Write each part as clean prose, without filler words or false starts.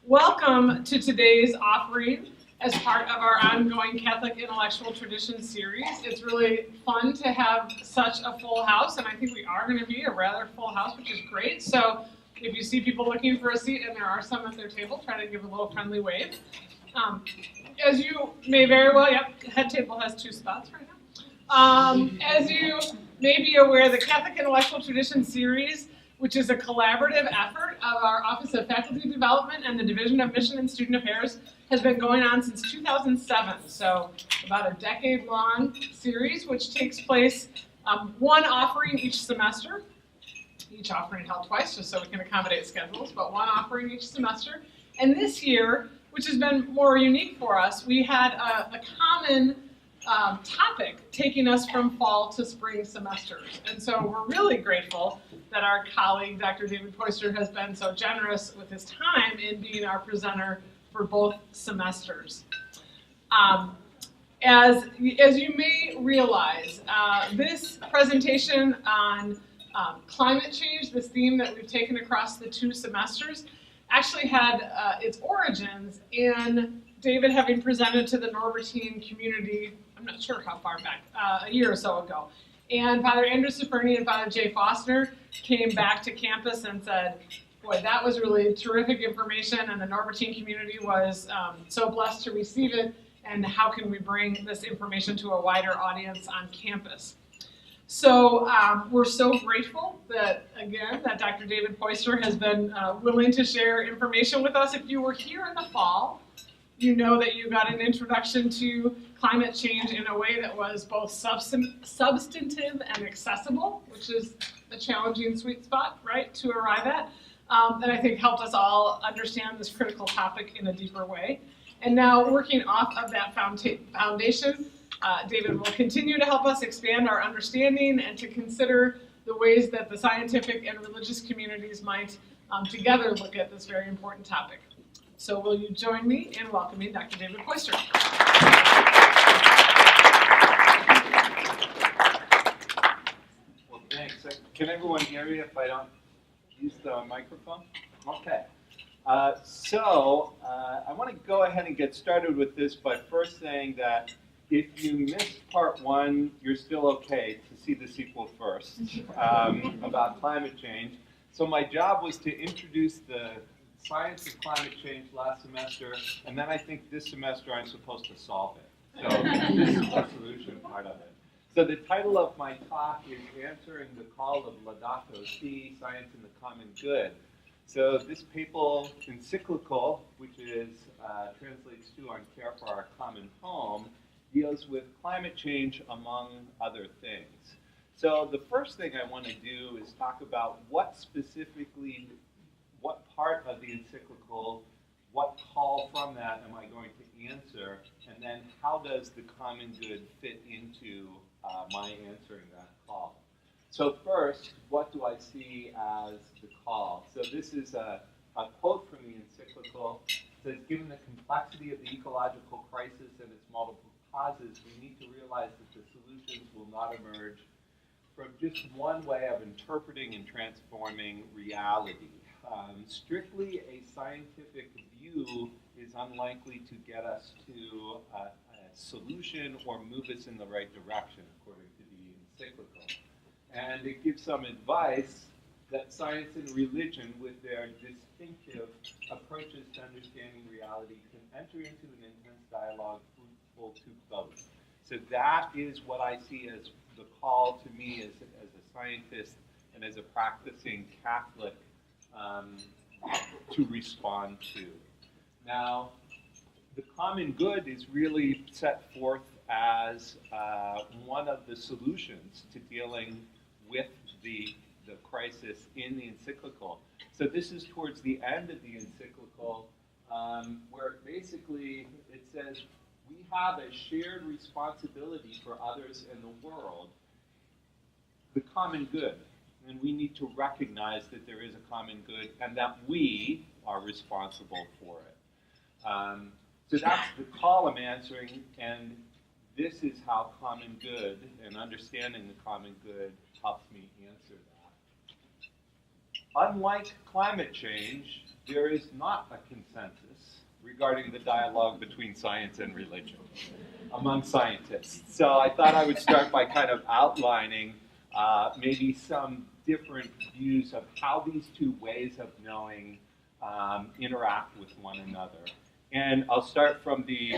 Welcome to today's offering as part of our ongoing Catholic Intellectual Tradition series. It's really fun to have such a full house, and I think we are going to be a rather full house, which is great. So if you see people looking for a seat, and there are some at their table, try to give a little friendly wave. As you may very well, head table has 2 spots right now. As you may be aware, the Catholic Intellectual Tradition series, which is a collaborative effort of our Office of Faculty Development and the Division of Mission and Student Affairs, has been going on since 2007, so about a decade-long series, which takes place one offering each semester. Each offering held twice, just so we can accommodate schedules, but one offering each semester. And this year, which has been more unique for us, we had a common topic taking us from fall to spring semesters. And so we're really grateful that our colleague, Dr. David Poister, has been so generous with his time in being our presenter for both semesters. As you may realize, this presentation on climate change, this theme that we've taken across the 2 semesters, actually had its origins in David having presented to the Norbertine community, I'm not sure how far back, a year or so ago. And Father Andrew Ciferni and Father Jay Foster came back to campus and said, boy, that was really terrific information, and the Norbertine community was so blessed to receive it, and how can we bring this information to a wider audience on campus? So we're so grateful that, again, that Dr. David Poister has been willing to share information with us. If you were here in the fall, you know that you got an introduction to climate change in a way that was both substantive and accessible, which is a challenging sweet spot, right, to arrive at, that I think helped us all understand this critical topic in a deeper way. And now, working off of that foundation, David will continue to help us expand our understanding and to consider the ways that the scientific and religious communities might together look at this very important topic. So will you join me in welcoming Dr. David Poister? Well, thanks. Can everyone hear me if I don't use the microphone? Okay. I want to go ahead and get started with this by first saying that if you missed part 1, you're still okay to see the sequel first about climate change. So my job was to introduce the science of climate change last semester, and then I think this semester I'm supposed to solve it. So this is the solution part of it. So the title of my talk is Answering the Call of Laudato Si, Science and the Common Good. So this papal encyclical, which translates to On Care for Our Common Home, deals with climate change among other things. So the first thing I want to do is talk about what part of the encyclical, what call from that am I going to answer, and then how does the common good fit into my answering that call. So first, what do I see as the call? So this is a quote from the encyclical. It says, given the complexity of the ecological crisis and its multiple causes, we need to realize that the solutions will not emerge from just one way of interpreting and transforming reality. Strictly a scientific view is unlikely to get us to a solution or move us in the right direction, according to the encyclical. And it gives some advice that science and religion, with their distinctive approaches to understanding reality, can enter into an intense dialogue fruitful to both. So that is what I see as the call to me as a scientist and as a practicing Catholic to respond to. Now, the common good is really set forth as one of the solutions to dealing with the crisis in the encyclical. So this is towards the end of the encyclical, where basically it says we have a shared responsibility for others in the world, the common good. And we need to recognize that there is a common good and that we are responsible for it. So that's the call I'm answering, and this is how common good and understanding the common good helps me answer that. Unlike climate change, there is not a consensus regarding the dialogue between science and religion among scientists. So I thought I would start by kind of outlining maybe some different views of how these two ways of knowing interact with one another. And I'll start from the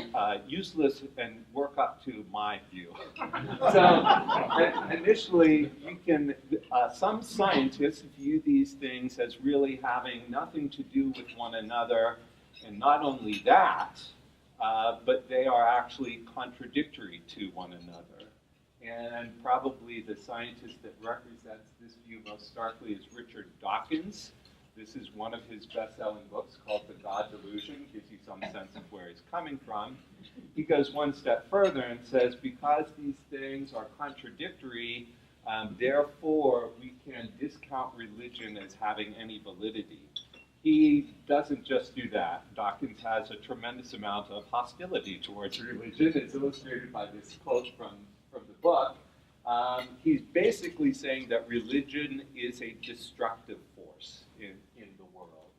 useless and work up to my view. So initially, you can, some scientists view these things as really having nothing to do with one another. And not only that, but they are actually contradictory to one another. And probably the scientist that represents this view most starkly is Richard Dawkins. This is one of his best-selling books called The God Delusion. Gives you some sense of where he's coming from. He goes one step further and says, because these things are contradictory, therefore we can discount religion as having any validity. He doesn't just do that. Dawkins has a tremendous amount of hostility towards religion. It's illustrated by this quote from the book. He's basically saying that religion is a destructive force in the world.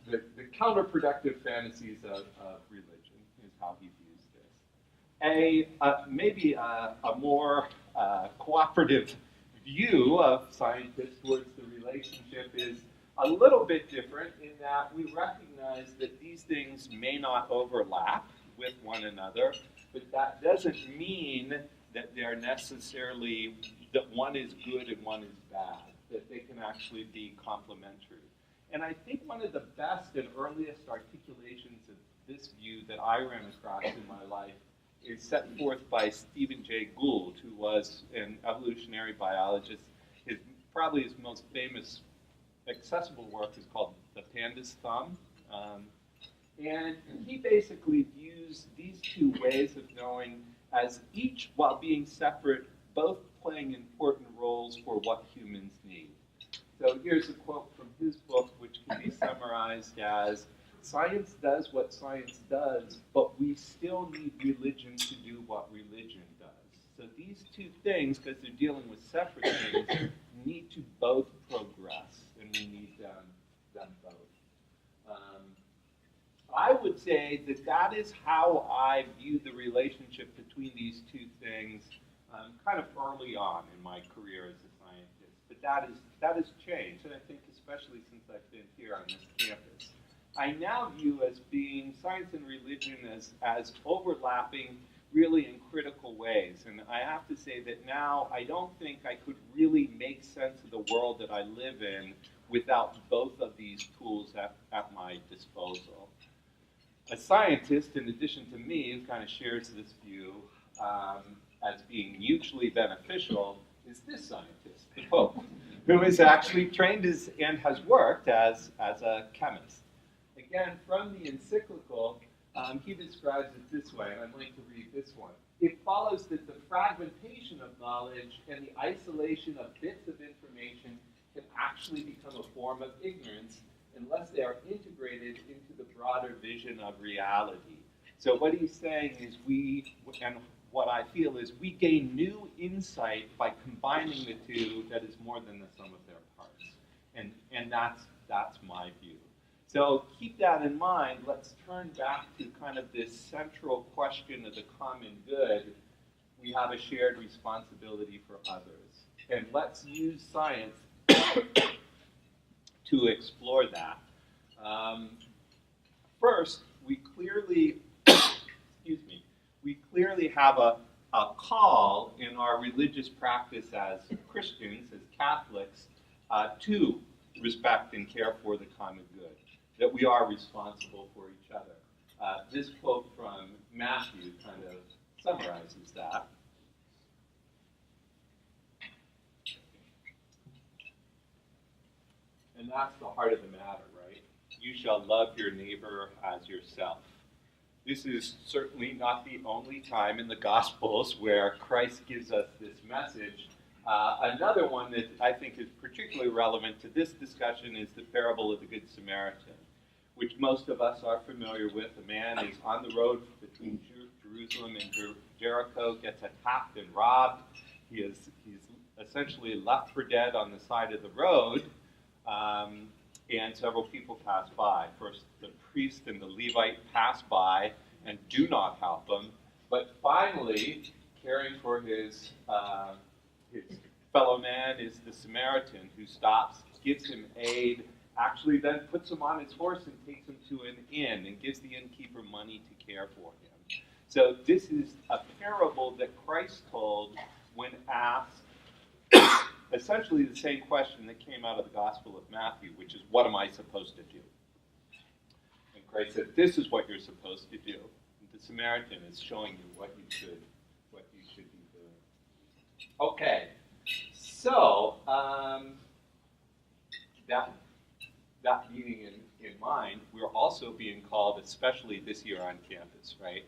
The counterproductive fantasies of religion is how he views this. Maybe a more cooperative view of scientists towards the relationship is a little bit different in that we recognize that these things may not overlap with one another, but that doesn't mean that they're necessarily, that one is good and one is bad, that they can actually be complementary. And I think one of the best and earliest articulations of this view that I ran across in my life is set forth by Stephen Jay Gould, who was an evolutionary biologist. Probably his most famous accessible work is called The Panda's Thumb. And he basically views these two ways of knowing as each, while being separate, both playing important roles for what humans need. So here's a quote from his book, which can be summarized as, science does what science does, but we still need religion to do what religion does. So these two things, because they're dealing with separate things, need to both progress, and we need them both. I would say that that is how I view the relationship between these two things kind of early on in my career as a scientist. But that has changed, and I think especially since I've been here on this campus. I now view as being science and religion as overlapping really in critical ways. And I have to say that now I don't think I could really make sense of the world that I live in without both of these tools at my disposal. A scientist, in addition to me, who kind of shares this view as being mutually beneficial, is this scientist, the Pope, who is actually trained and has worked as a chemist. Again, from the encyclical, he describes it this way, and I'm going to read this one. It follows that the fragmentation of knowledge and the isolation of bits of information can actually become a form of ignorance unless they are integrated into the broader vision of reality. So what he's saying is and what I feel is we gain new insight by combining the two that is more than the sum of their parts. And that's my view. So keep that in mind. Let's turn back to kind of this central question of the common good. We have a shared responsibility for others. And let's use science to explore that. First, we clearly have a call in our religious practice as Christians, as Catholics, to respect and care for the common good, that we are responsible for each other. This quote from Matthew kind of summarizes that. And that's the heart of the matter, right? You shall love your neighbor as yourself. This is certainly not the only time in the Gospels where Christ gives us this message. Another one that I think is particularly relevant to this discussion is the parable of the Good Samaritan, which most of us are familiar with. A man is on the road between Jerusalem and Jericho, gets attacked and robbed. He's essentially left for dead on the side of the road. and several people pass by. First, the priest and the Levite pass by and do not help him, but finally, caring for his fellow man is the Samaritan, who stops, gives him aid, actually then puts him on his horse and takes him to an inn and gives the innkeeper money to care for him. So this is a parable that Christ told when asked essentially the same question that came out of the Gospel of Matthew, which is, what am I supposed to do? And Christ said, this is what you're supposed to do. And the Samaritan is showing you what you should be doing. Okay, so that being in mind, we're also being called, especially this year on campus, right?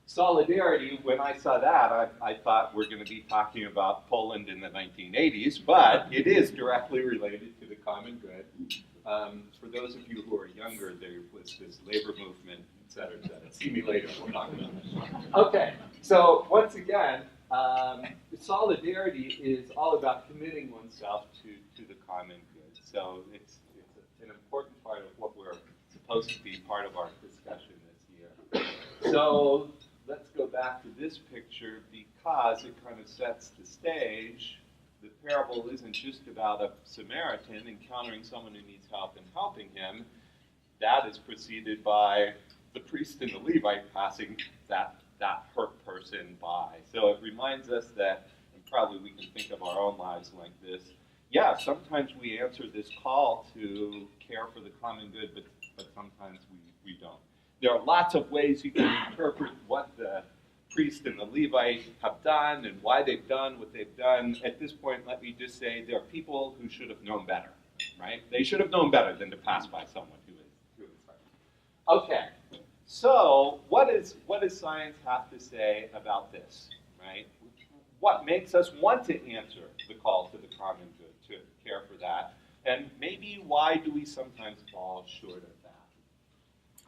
Solidarity, when I saw that, I thought we're going to be talking about Poland in the 1980s, but it is directly related to the common good. For those of you who are younger, there was this labor movement, et cetera, et cetera. See me later, we'll talk about that. Okay, so once again, solidarity is all about committing oneself to the common good. So it's an important part of what we're supposed to be part of our discussion this year. So let's go back to this picture because it kind of sets the stage. The parable isn't just about a Samaritan encountering someone who needs help and helping him. That is preceded by the priest and the Levite passing that hurt person by. So it reminds us that, and probably we can think of our own lives like this, yeah, sometimes we answer this call to care for the common good, but sometimes we don't. There are lots of ways you can interpret what the priest and the Levite have done and why they've done what they've done. At this point, let me just say there are people who should have known better, right? They should have known better than to pass by someone who is hurt. Okay, so what does science have to say about this, right? What makes us want to answer the call to the common good, to care for that? And maybe why do we sometimes fall short of that?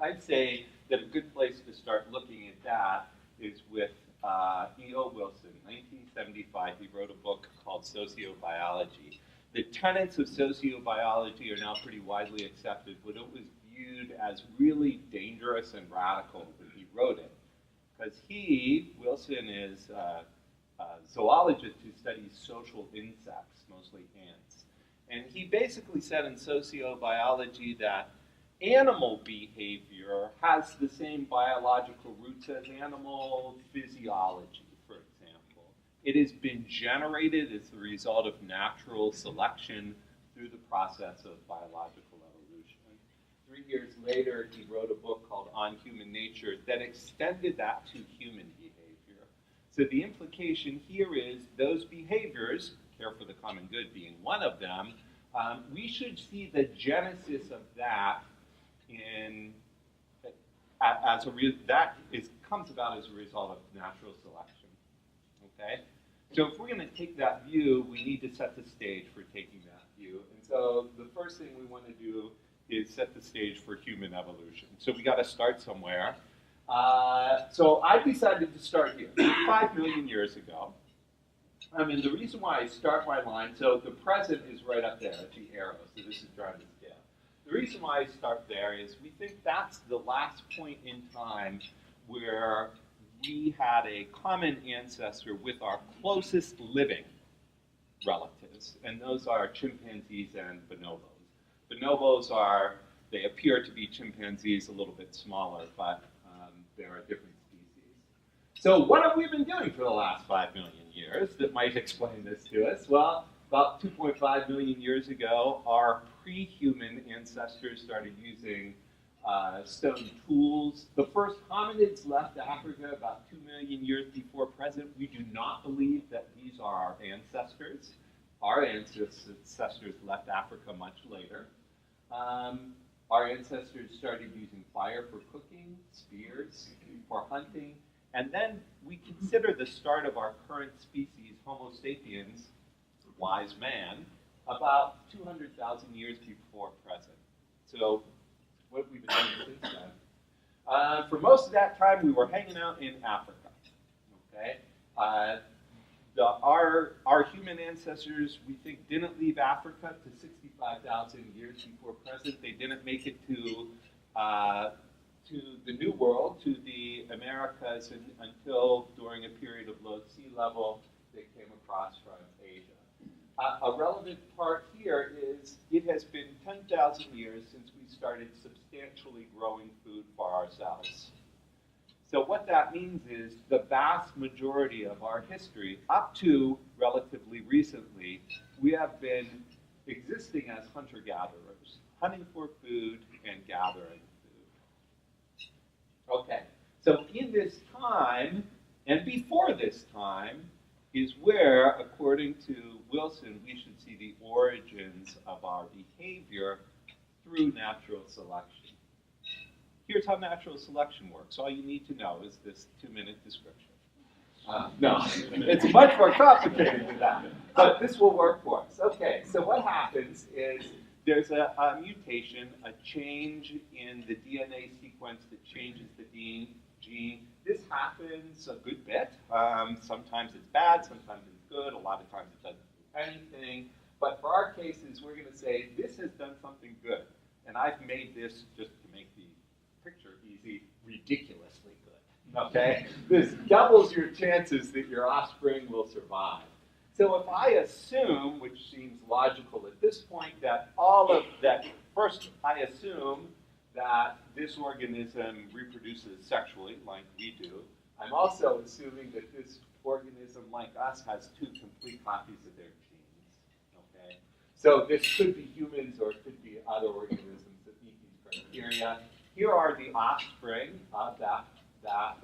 I'd say that a good place to start looking at that is with E.O. Wilson. 1975, he wrote a book called Sociobiology. The tenets of sociobiology are now pretty widely accepted, but it was viewed as really dangerous and radical when he wrote it. Because Wilson is a zoologist who studies social insects, mostly ants. And he basically said in sociobiology that animal behavior has the same biological roots as animal physiology, for example. It has been generated as the result of natural selection through the process of biological evolution. 3 years later, he wrote a book called On Human Nature that extended that to human behavior. So the implication here is those behaviors, care for the common good being one of them, we should see the genesis of that comes about as a result of natural selection. Okay? So if we're going to take that view, we need to set the stage for taking that view. And so the first thing we want to do is set the stage for human evolution. So we got to start somewhere. So I decided to start here, 5 million years ago. I mean, the reason why I start my line, so the present is right up there at the arrow, so this is drawing the scale. The reason why I start there is we think that's the last point in time where we had a common ancestor with our closest living relatives, and those are chimpanzees and bonobos. Bonobos they appear to be chimpanzees, a little bit smaller, but they're a different species. So what have we been doing for the last 5 million years that might explain this to us? Well, about 2.5 million years ago, our pre-human ancestors started using stone tools. The first hominids left Africa about 2 million years before present. We do not believe that these are our ancestors. Our ancestors left Africa much later. Our ancestors started using fire for cooking, spears for hunting, and then we consider the start of our current species, Homo sapiens, wise man, about 200,000 years before present. So what have we been doing since then? For most of that time, we were hanging out in Africa. Okay, Our human ancestors, we think, didn't leave Africa to 65,000 years before present. They didn't make it to the New World, to the Americas, until during a period of low sea level they came across from Asia. A relevant part here is it has been 10,000 years since we started substantially growing food for ourselves. So what that means is the vast majority of our history, up to relatively recently, we have been existing as hunter-gatherers, hunting for food and gathering food. Okay, so in this time, and before this time, is where, according to Wilson, we should see the origins of our behavior through natural selection. Here's how natural selection works. All you need to know is this 2-minute description. No, it's much more complicated than that, but this will work for us. Okay, so what happens is there's a mutation, a change in the DNA sequence that changes the gene. This happens a good bit. Sometimes it's bad, sometimes it's good, a lot of times it doesn't do anything. But for our cases, we're going to say this has done something good. And I've made this, just to make the picture easy, ridiculously good. Okay? This doubles your chances that your offspring will survive. So if I assume, which seems logical at this point, that all of that, first I assume that this organism reproduces sexually like we do. I'm also assuming that this organism, like us, has 2 complete copies of their genes. Okay? So this could be humans or it could be other organisms that meet these criteria. Here are the offspring of that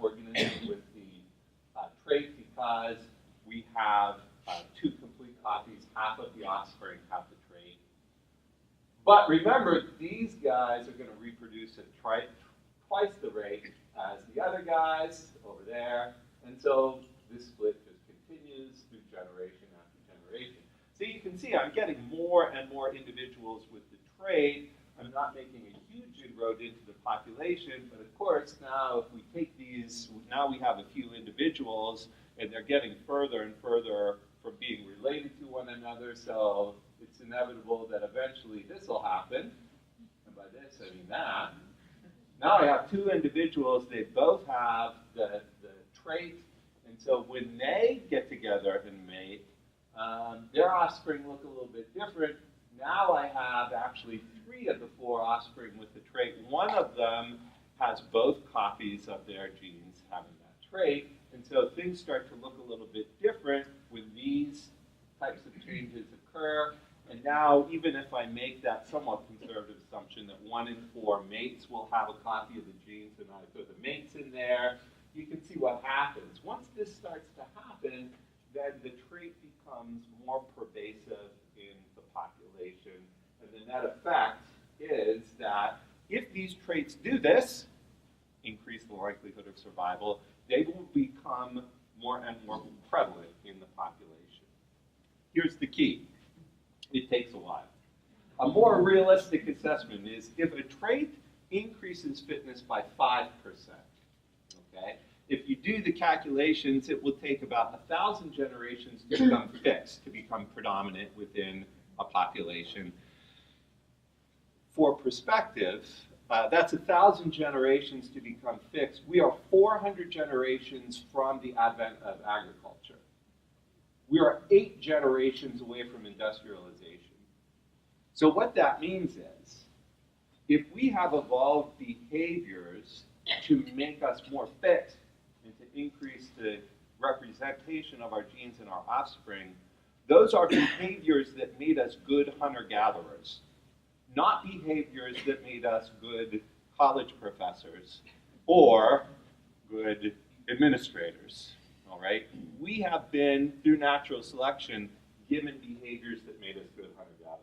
organism with the trait, because we have 2 complete copies, half of the offspring have the trait. But remember, these guys are going to reproduce at twice the rate as the other guys over there. And so this split just continues through generation after generation. So you can see I'm getting more and more individuals with the trait. I'm not making a huge inroad into the population, but of course now if we take these, now we have a few individuals and they're getting further and further from being related to one another, so it's inevitable that eventually this will happen. And by this, I mean that. Now I have 2 individuals, they both have the trait, and so when they get together and mate, their offspring look a little bit different. Now I have actually 3 of the 4 offspring with the trait. One of them has both copies of their genes having that trait, and so things start to look a little bit different when these types of changes occur. And now, even if I make that somewhat conservative assumption that 1 in 4 mates will have a copy of the genes, and I put the mates in there, you can see what happens. Once this starts to happen, then the trait becomes more pervasive in the population. And the net effect is that if these traits do this, increase the likelihood of survival, they will become more and more prevalent in the population. Here's the key. It takes a while. A more realistic assessment is if a trait increases fitness by 5%, okay? If you do the calculations, it will take about 1,000 generations to become fixed, to become predominant within a population. For perspective, that's 1,000 generations to become fixed. We are 400 generations from the advent of agriculture. We are 8 generations away from industrialization. So what that means is, if we have evolved behaviors to make us more fit and to increase the representation of our genes in our offspring, those are behaviors that made us good hunter-gatherers, not behaviors that made us good college professors or good administrators. All right? We have been, through natural selection, given behaviors that made us good hunter-gatherers.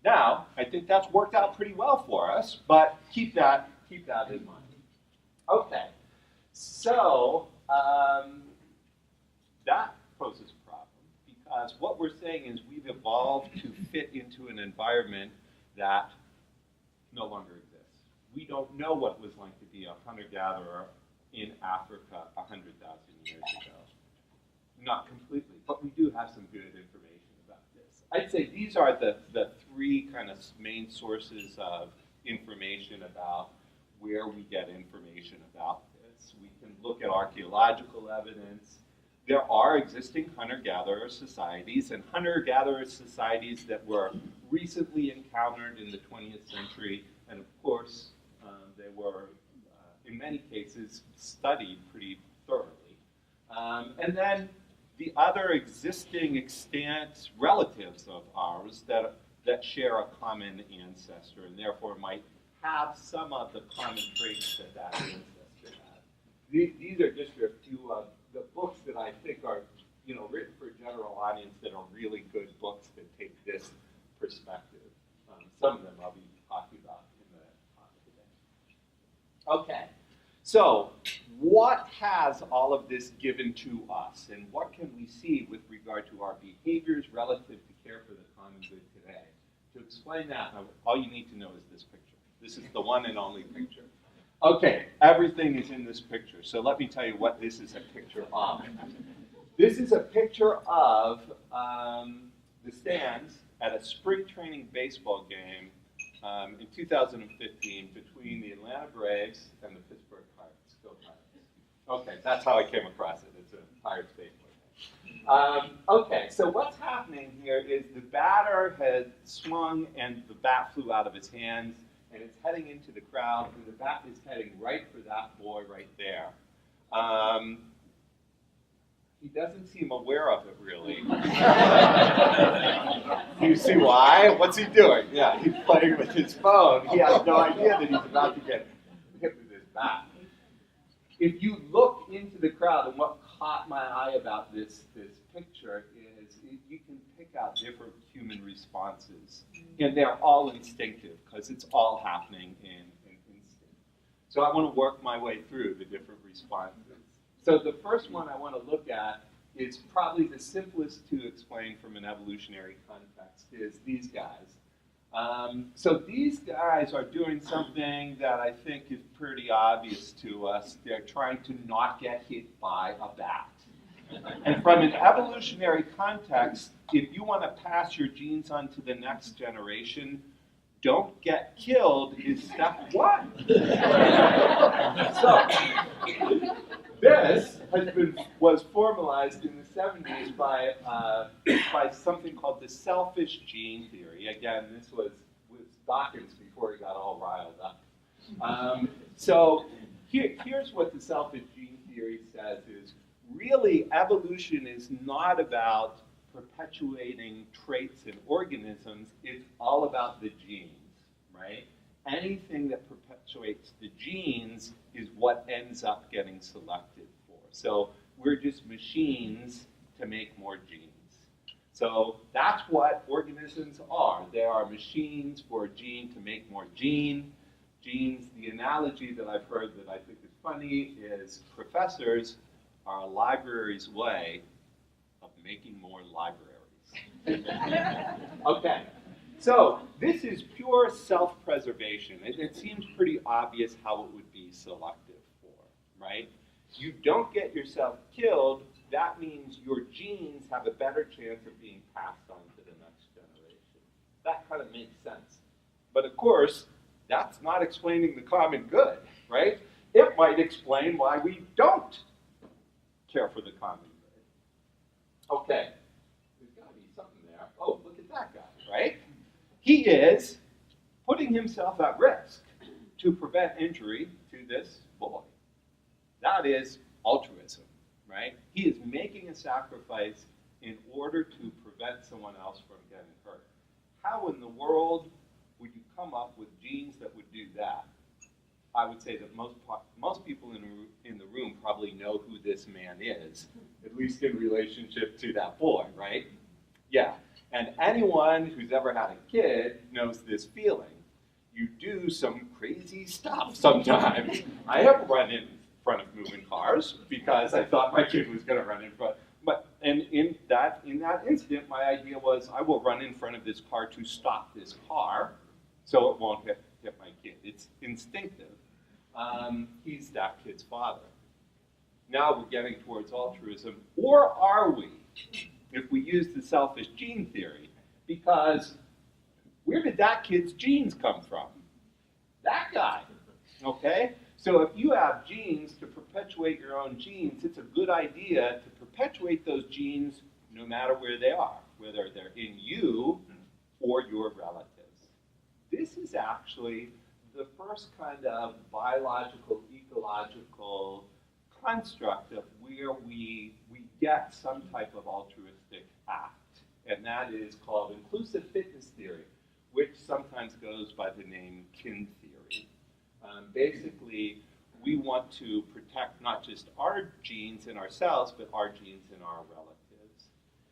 Now, I think that's worked out pretty well for us, but keep that in mind. Okay, so that poses a problem, because what we're saying is we've evolved to fit into an environment that no longer exists. We don't know what it was like to be a hunter-gatherer in Africa 100,000 years ago. not completely, but we do have some good information about this. I'd say these are the three kind of main sources of information about where we get information about this. We can look at archaeological evidence. There are existing hunter-gatherer societies, and hunter-gatherer societies that were recently encountered in the 20th century, and of course, they were, in many cases, studied pretty thoroughly. And then the other existing extant relatives of ours that share a common ancestor, and therefore might have some of the common traits that ancestor had. These are just a few of the books that I think are, written for a general audience that are really good books that take this perspective. Some of them I'll be talking about in the talk today. Okay, so what has all of this given to us, and what can we see with regard to our behaviors relative to care for the common good today? To explain that, all you need to know is this picture. This is the one and only picture. Okay, everything is in this picture, so let me tell you what this is a picture of. This is a picture of the stands at a spring training baseball game in 2015 between the Atlanta Braves and the Pittsburgh Pirates. Go Pirates. Okay, that's how I came across it. It's a Pirates baseball game. Okay, so what's happening here is the batter had swung and the bat flew out of his hands, and it's heading into the crowd, and the bat is heading right for that boy right there. He doesn't seem aware of it, really. Do you see why? What's he doing? Yeah, he's playing with his phone. He has no idea that he's about to get hit with his bat. If you look into the crowd, and what caught my eye about this picture is you can pick out different human responses. And they're all instinctive, because it's all happening in instinct. So I want to work my way through the different responses. So the first one I want to look at is probably the simplest to explain from an evolutionary context, is these guys. So these guys are doing something that I think is pretty obvious to us. They're trying to not get hit by a bat. And from an evolutionary context, if you want to pass your genes on to the next generation, don't get killed is step one. So, this was formalized in the 70s by something called the selfish gene theory. Again, this was Dawkins before he got all riled up. So here's what the selfish gene theory says is, really, evolution is not about perpetuating traits in organisms. It's all about the genes, right? Anything that perpetuates the genes is what ends up getting selected for. So we're just machines to make more genes. So that's what organisms are. They are machines for a gene to make more genes. The analogy that I've heard that I think is funny is professors are a library's way of making more libraries. Okay, so this is pure self-preservation. It seems pretty obvious how it would be selective for, right? You don't get yourself killed, that means your genes have a better chance of being passed on to the next generation. That kind of makes sense. But of course, that's not explaining the common good, right? It might explain why we don't care for the common good. Okay, there's got to be something there. Oh, look at that guy, right? He is putting himself at risk to prevent injury to this boy. That is altruism, right? He is making a sacrifice in order to prevent someone else from getting hurt. How in the world would you come up with genes that would do that? I would say that most people in the room probably know who this man is, at least in relationship to that boy, right? Yeah, and anyone who's ever had a kid knows this feeling. You do some crazy stuff sometimes. I have run in front of moving cars because I thought my kid was going to run in front. And in that instant, my idea was I will run in front of this car to stop this car so it won't hit my kid. It's instinctive. He's that kid's father. now we're getting towards altruism. Or are we, if we use the selfish gene theory? Because where did that kid's genes come from? That guy, okay? So if you have genes to perpetuate your own genes, it's a good idea to perpetuate those genes no matter where they are, whether they're in you or your relatives. This is actually the first kind of biological, ecological construct of where we get some type of altruistic act, and that is called inclusive fitness theory, which sometimes goes by the name kin theory. Basically, we want to protect not just our genes in ourselves, but our genes in our relatives.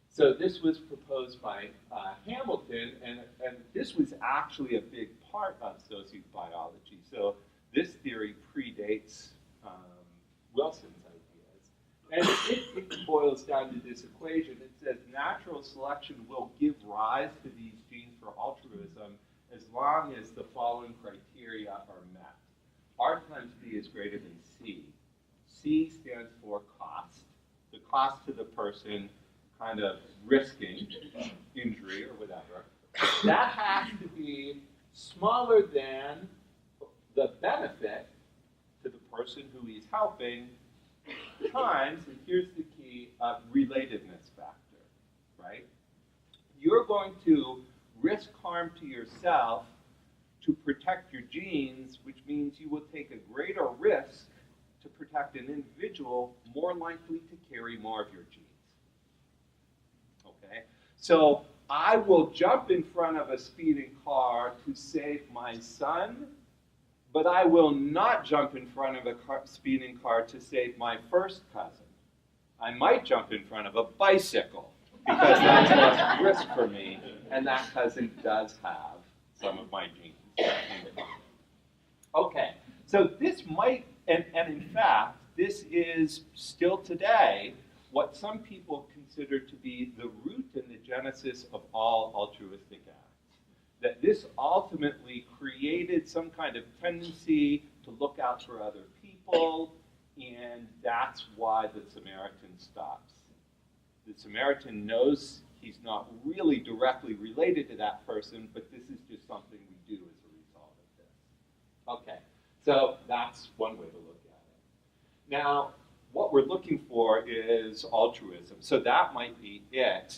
So this was proposed by Hamilton, and this was actually a big part of sociobiology. So this theory predates Wilson's ideas. And it boils down to this equation. It says natural selection will give rise to these genes for altruism as long as the following criteria are met. R times B is greater than C. C stands for cost. The cost to the person kind of risking injury or whatever. That has to be smaller than the benefit to the person who he's helping times, and here's the key, relatedness factor, right? You're going to risk harm to yourself to protect your genes, which means you will take a greater risk to protect an individual more likely to carry more of your genes. Okay? So I will jump in front of a speeding car to save my son, but I will not jump in front of a speeding car to save my first cousin. I might jump in front of a bicycle because that's less risk for me, and that cousin does have some of my genes. Okay, so this might, and in fact, this is still today what some people consider to be the root and the genesis of all altruistic acts. That this ultimately created some kind of tendency to look out for other people, and that's why the Samaritan stops. The Samaritan knows he's not really directly related to that person, but this is just something we do as a result of this. Okay, so that's one way to look at it. Now, what we're looking for is altruism. So that might be it.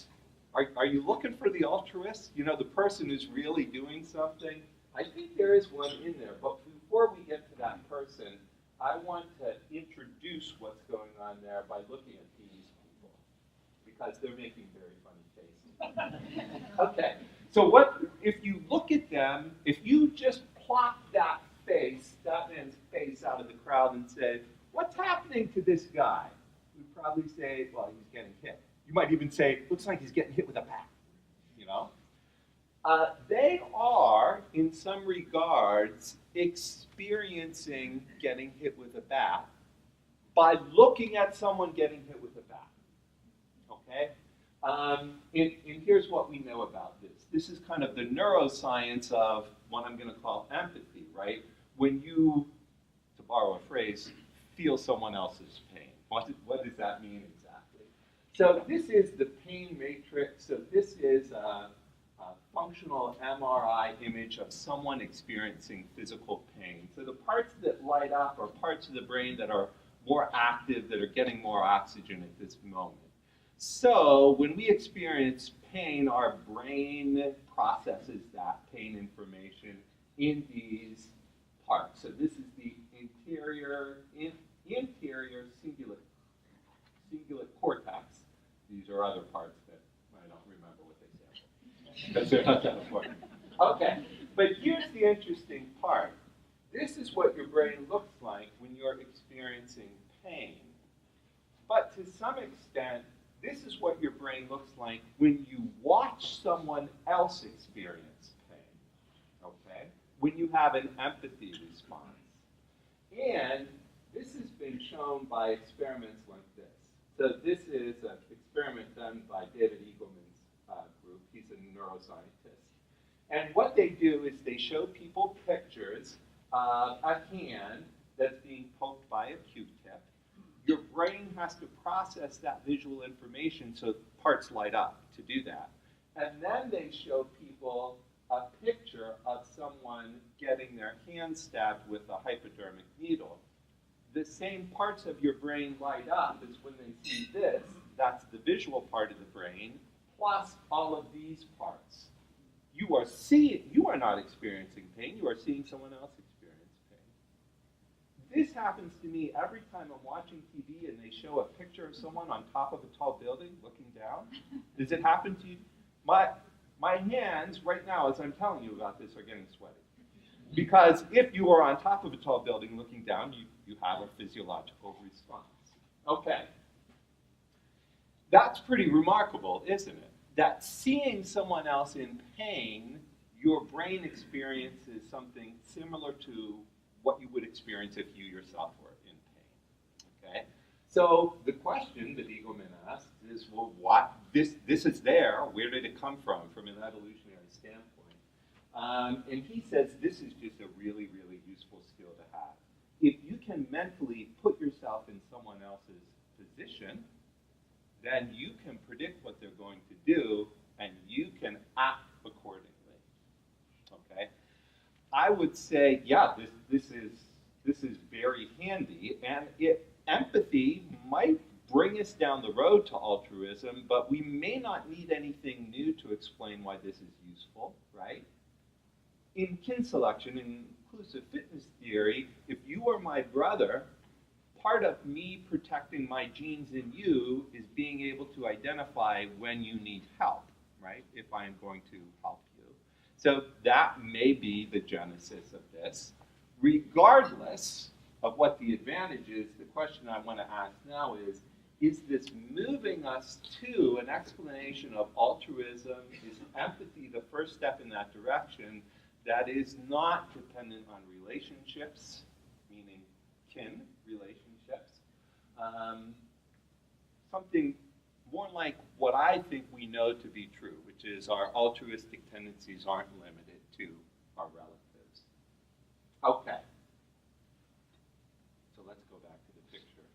Are you looking for the altruist? You know, the person who's really doing something? I think there is one in there. But before we get to that person, I want to introduce what's going on there by looking at these people, because they're making very funny faces. Okay, so what if you look at them, if you just plop that face, that man's face out of the crowd and say, what's happening to this guy? We'd probably say, well, he's getting hit. You might even say, looks like he's getting hit with a bat, you know? They are, in some regards, experiencing getting hit with a bat by looking at someone getting hit with a bat, okay? And here's what we know about this. This is kind of the neuroscience of what I'm going to call empathy, right? When you, to borrow a phrase, feel someone else's pain. What does that mean exactly? So this is the pain matrix. So this is a functional MRI image of someone experiencing physical pain. So the parts that light up are parts of the brain that are more active, that are getting more oxygen at this moment. So when we experience pain, our brain processes that pain information in these parts. So this is the anterior cingulate cortex. These are other parts that I don't remember what they stand for, because they're not that important. Okay, but here's the interesting part. This is what your brain looks like when you're experiencing pain. But to some extent, this is what your brain looks like when you watch someone else experience pain, okay? When you have an empathy response. And this has been shown by experiments like this. So this is an experiment done by David Eagleman's group. He's a neuroscientist. And what they do is they show people pictures of a hand that's being poked by a Q-tip. your brain has to process that visual information so parts light up to do that. And then they show people a picture of someone getting their hand stabbed with a hypodermic needle. The same parts of your brain light up as when they see this. That's the visual part of the brain, plus all of these parts. You are not experiencing pain, you are seeing someone else experience pain. This happens to me every time I'm watching TV and they show a picture of someone on top of a tall building looking down. Does it happen to you? My hands right now, as I'm telling you about this, are getting sweaty. Because if you are on top of a tall building looking down, you have a physiological response. Okay. That's pretty remarkable, isn't it? That seeing someone else in pain, your brain experiences something similar to what you would experience if you yourself were in pain. Okay? So the question that Eagleman asked is, well, what? This is there. Where did it come from an evolutionary standpoint? And he says this is just a really, really useful skill to have. If you can mentally put yourself in someone else's position, then you can predict what they're going to do, and you can act accordingly. Okay? I would say, yeah, this is very handy, and empathy might bring us down the road to altruism, but we may not need anything new to explain why this is useful, right? In kin selection, in inclusive fitness theory, if you are my brother, part of me protecting my genes in you is being able to identify when you need help, right? If I am going to help you. So that may be the genesis of this. Regardless of what the advantage is, the question I want to ask now is this moving us to an explanation of altruism? Is empathy the first step in that direction that is not dependent on relationships, meaning kin relationships? Something more like what I think we know to be true, which is our altruistic tendencies aren't limited to our relatives. Okay. So let's go back to the picture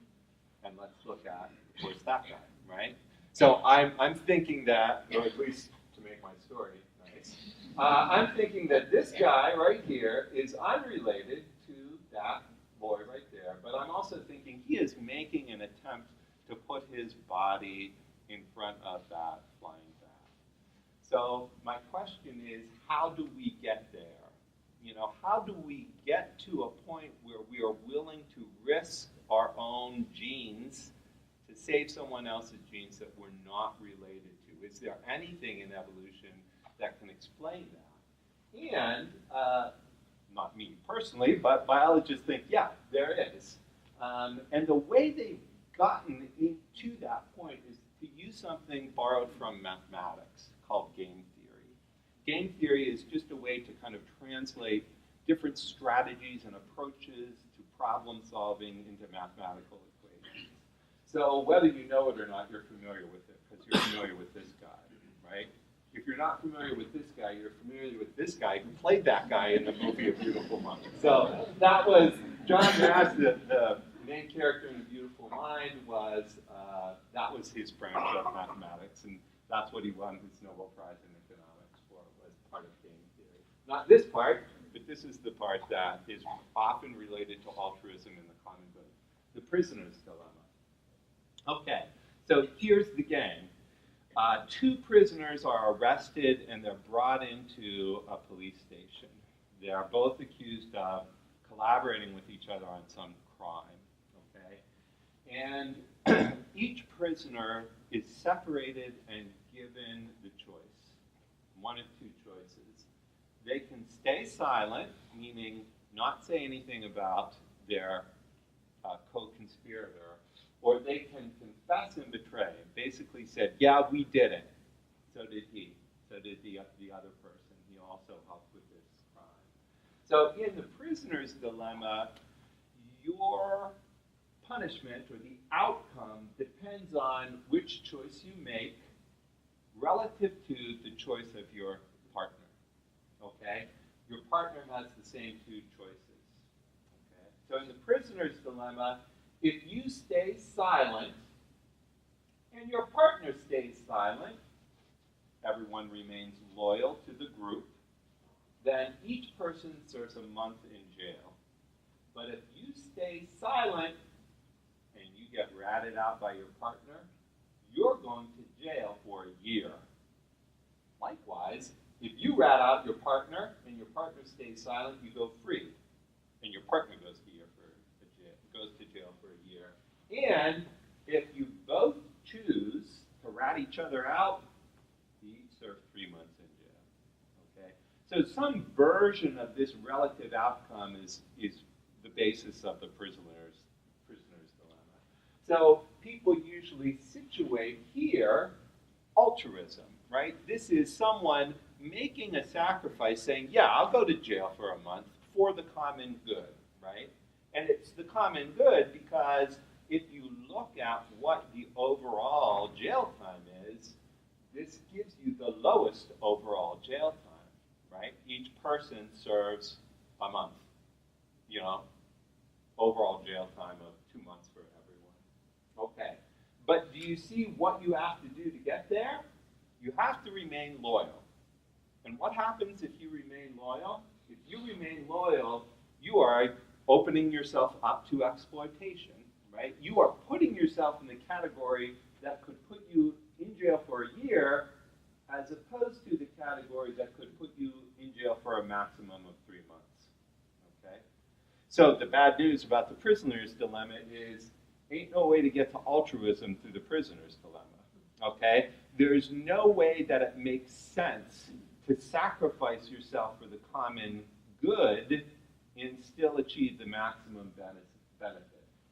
and let's look at where's that guy, right? So I'm thinking that, or at least to make my story nice, I'm thinking that this guy right here is unrelated to that boy right there, but I'm also thinking he is making an attempt to put his body in front of that flying bat. So my question is, how do we get there? You know, how do we get to a point where we are willing to risk our own genes to save someone else's genes that we're not related to? Is there anything in evolution that can explain that? And, not me personally, but biologists think, yeah, there is. And the way they've gotten into that point is to use something borrowed from mathematics called game theory. Game theory is just a way to kind of translate different strategies and approaches to problem solving into mathematical equations. So whether you know it or not, you're familiar with it because you're familiar with this guy, right? If you're not familiar with this guy, you're familiar with this guy who played that guy in the movie A Beautiful Mind. So that was John Nash, the main character in A Beautiful Mind, that was his branch of mathematics, and that's what he won his Nobel Prize in economics for, was part of game theory. Not this part, but this is the part that is often related to altruism and the common good. The prisoner's dilemma. Okay, so here's the game. Two prisoners are arrested and they're brought into a police station. They are both accused of collaborating with each other on some crime, okay? And each prisoner is separated and given the choice, one of two choices. They can stay silent, meaning not say anything about their co-conspirator, or they can confess and betray. Basically said, yeah, we did it. So did he. So did the other person. He also helped with this crime. So in the prisoner's dilemma, your punishment or the outcome depends on which choice you make relative to the choice of your partner. Okay? Your partner has the same two choices. Okay? So in the prisoner's dilemma, If you stay silent and your partner stays silent, everyone remains loyal to the group, then each person serves a month in jail. But if you stay silent and you get ratted out by your partner, you're going to jail for a year. Likewise, if you rat out your partner and your partner stays silent, you go free, and your partner goes to jail for a year. And if you both choose to rat each other out, you each serve 3 months in jail. Okay? So some version of this relative outcome is the basis of the prisoner's dilemma. So people usually situate here altruism, right? This is someone making a sacrifice, saying, yeah, I'll go to jail for a month for the common good, right? And it's the common good because if you look at what the overall jail time is, this gives you the lowest overall jail time, right? Each person serves a month, overall jail time of 2 months for everyone. Okay, but do you see what you have to do to get there? You have to remain loyal. And what happens if you remain loyal? If you remain loyal, you are opening yourself up to exploitation, right? You are putting yourself in the category that could put you in jail for a year, as opposed to the category that could put you in jail for a maximum of 3 months, okay? So the bad news about the prisoner's dilemma is ain't no way to get to altruism through the prisoner's dilemma, okay? There's no way that it makes sense to sacrifice yourself for the common good and still achieve the maximum benefit.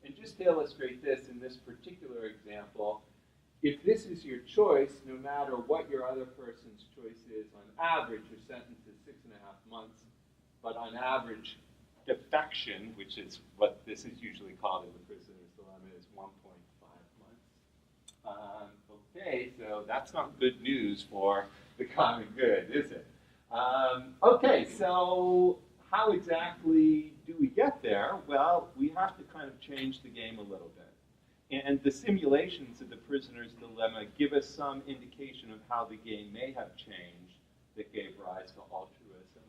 And just to illustrate this, in this particular example, if this is your choice, no matter what your other person's choice is, on average, your sentence is 6.5 months, but on average, defection, which is what this is usually called in the prisoner's dilemma, is 1.5 months. Okay, so that's not good news for the common good, is it? Okay, so how exactly do we get there? Well, we have to kind of change the game a little bit. And the simulations of the prisoner's dilemma give us some indication of how the game may have changed that gave rise to altruism.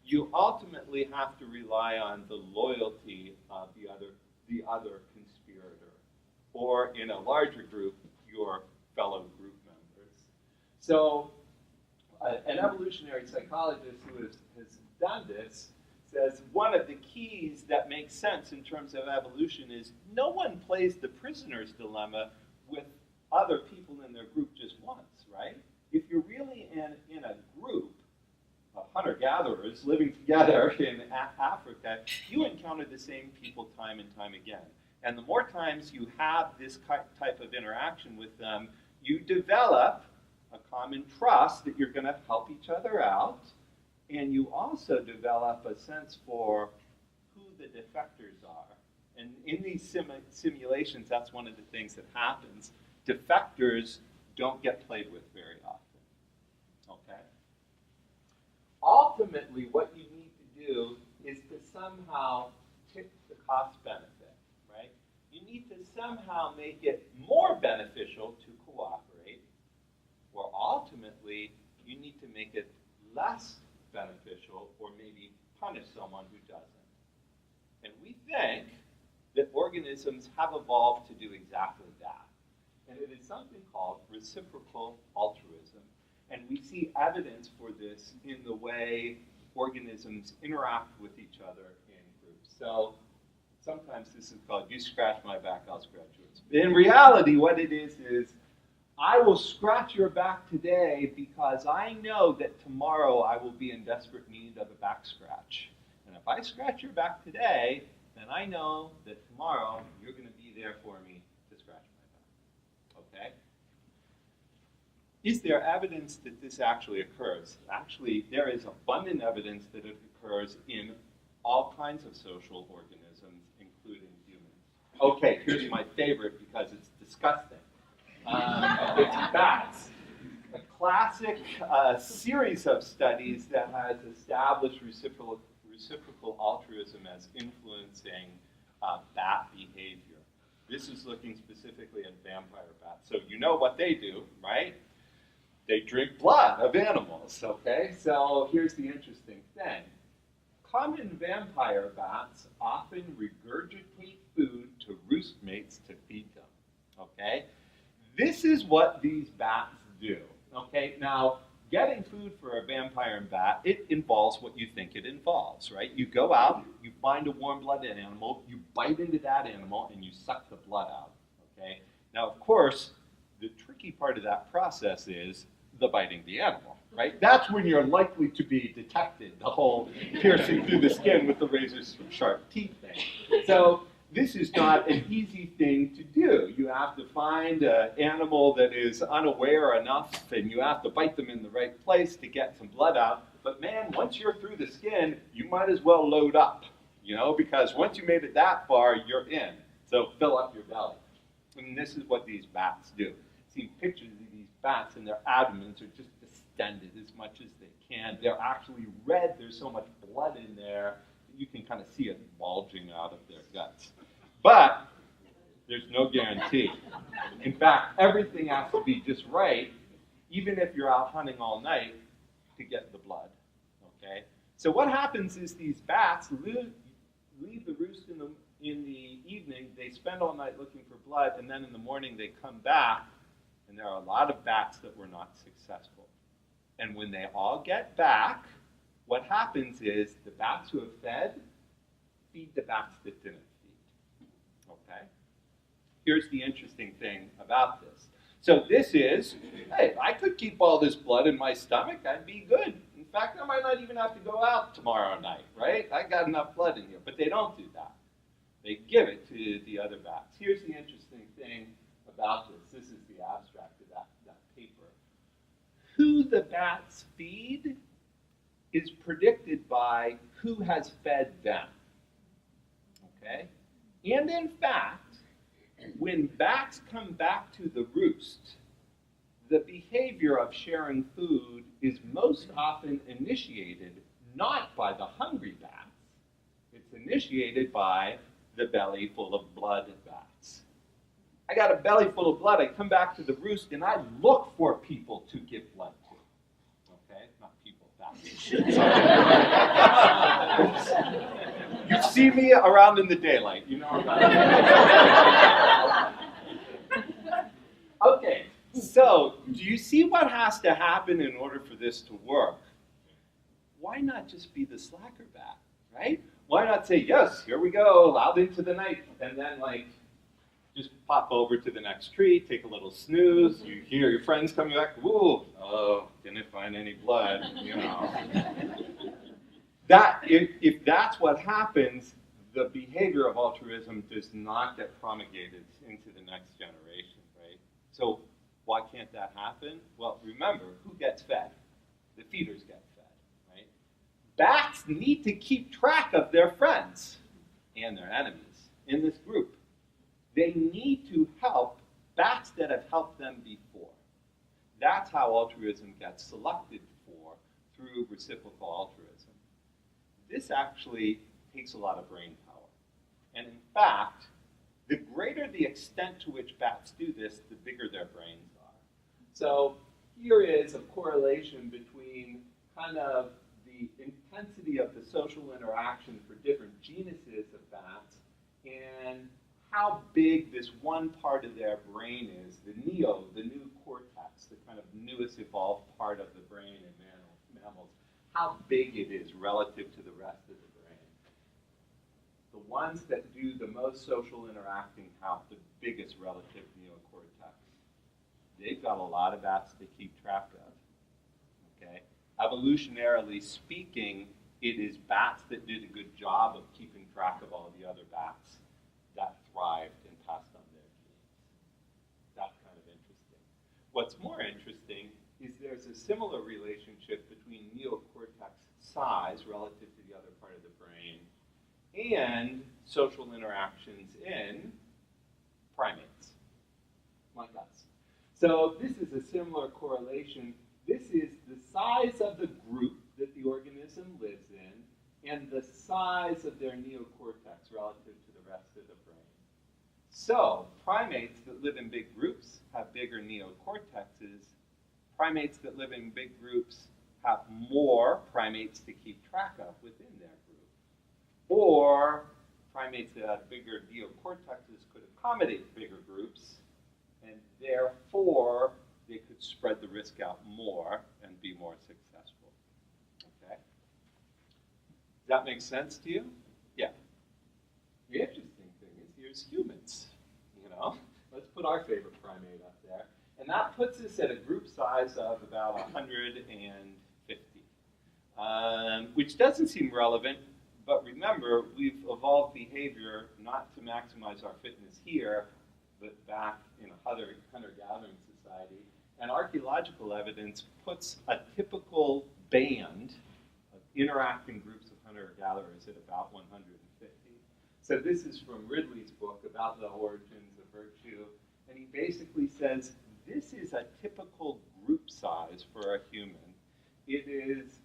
You ultimately have to rely on the loyalty of the other conspirator, or in a larger group, your fellow group members. So an evolutionary psychologist who has done this says one of the keys that makes sense in terms of evolution is no one plays the prisoner's dilemma with other people in their group just once, right? If you're really in a group of hunter-gatherers living together in Africa, you encounter the same people time and time again. And the more times you have this type of interaction with them, you develop a common trust that you're going to help each other out, and you also develop a sense for who the defectors are. And in these simulations, that's one of the things that happens. Defectors don't get played with very often, okay? Ultimately, what you need to do is to somehow tip the cost benefit, right? You need to somehow make it more beneficial to cooperate, or ultimately, you need to make it less beneficial, or maybe punish someone who doesn't. And we think that organisms have evolved to do exactly that. And it is something called reciprocal altruism. And we see evidence for this in the way organisms interact with each other in groups. So sometimes this is called, you scratch my back, I'll scratch yours. In reality, what it is I will scratch your back today because I know that tomorrow I will be in desperate need of a back scratch. And if I scratch your back today, then I know that tomorrow you're going to be there for me to scratch my back. Okay? Is there evidence that this actually occurs? Actually, there is abundant evidence that it occurs in all kinds of social organisms, including humans. Okay, here's my favorite because it's disgusting. It's bats. A classic series of studies that has established reciprocal altruism as influencing bat behavior. This is looking specifically at vampire bats. So you know what they do, right? They drink blood of animals, okay? So here's the interesting thing. Common vampire bats often regurgitate food to roost mates to feed them, okay? This is what these bats do, okay? Now, getting food for a vampire bat, it involves what you think it involves, right? You go out, you find a warm-blooded animal, you bite into that animal, and you suck the blood out, okay? Now, of course, the tricky part of that process is the biting the animal, right? That's when you're likely to be detected, the whole piercing through the skin with the razor-sharp teeth thing. So this is not an easy thing to do. You have to find an animal that is unaware enough, and you have to bite them in the right place to get some blood out. But man, once you're through the skin, you might as well load up, you know, because once you made it that far, you're in. So fill up your belly. And this is what these bats do. See pictures of these bats, and their abdomens are just distended as much as they can. They're actually red. There's so much blood in there that you can kind of see it bulging out of their guts. But there's no guarantee. In fact, everything has to be just right, even if you're out hunting all night, to get the blood. Okay? So what happens is these bats leave the roost in the evening. They spend all night looking for blood, and then in the morning they come back. And there are a lot of bats that were not successful. And when they all get back, what happens is the bats who have fed feed the bats that didn't feed. Okay? Here's the interesting thing about this. So this is, hey, if I could keep all this blood in my stomach, I'd be good. In fact, I might not even have to go out tomorrow night, right? I got enough blood in here. But they don't do that. They give it to the other bats. Here's the interesting thing about this. This is the abstract of that paper. Who the bats feed is predicted by who has fed them. Okay? And in fact, when bats come back to the roost, the behavior of sharing food is most often initiated not by the hungry bats. It's initiated by the belly full of blood bats. I got a belly full of blood. I come back to the roost, and I look for people to give blood to. Okay? Not people, bats. You see me around in the daylight. You know about it. Okay, so do you see what has to happen in order for this to work? Why not just be the slacker bat, right? Why not say, yes, here we go, out into the night, and then, like, just pop over to the next tree, take a little snooze, you hear your friends coming back, ooh, oh, didn't find any blood, you know. If that's what happens, the behavior of altruism does not get promulgated into the next generation, right? So why can't that happen? Well, remember, who gets fed? The feeders get fed, right? Bats need to keep track of their friends and their enemies in this group. They need to help bats that have helped them before. That's how altruism gets selected for through reciprocal altruism. This actually takes a lot of brain power. And in fact, the greater the extent to which bats do this, the bigger their brains are. So here is a correlation between kind of the intensity of the social interaction for different genuses of bats and how big this one part of their brain is, the neo, the new cortex, the kind of newest evolved part of the brain in mammals, how big it is relative to the rest of the brain. The ones that do the most social interacting have the biggest relative neocortex. They've got a lot of bats to keep track of. Okay? Evolutionarily speaking, it is bats that did a good job of keeping track of all the other bats that thrived and passed on their genes. That's kind of interesting. What's more interesting is there's a similar relationship between neocortex size relative to the other part of the brain and social interactions in primates, like us. So this is a similar correlation. This is the size of the group that the organism lives in and the size of their neocortex relative to the rest of the brain. So primates that live in big groups have bigger neocortexes. Primates that live in big groups have more primates to keep track of within their group. Or primates that have bigger neocortexes could accommodate bigger groups, and therefore they could spread the risk out more and be more successful. Okay? Does that make sense to you? Yeah. The interesting thing is here's humans. You know, let's put our favorite primate up there. And that puts us at a group size of about 150, which doesn't seem relevant, but remember, we've evolved behavior not to maximize our fitness here, but back in a hunter-gathering society. And archaeological evidence puts a typical band of interacting groups of hunter-gatherers at about 150. So this is from Ridley's book about the origins of virtue, and he basically says, this is a typical group size for a human. It is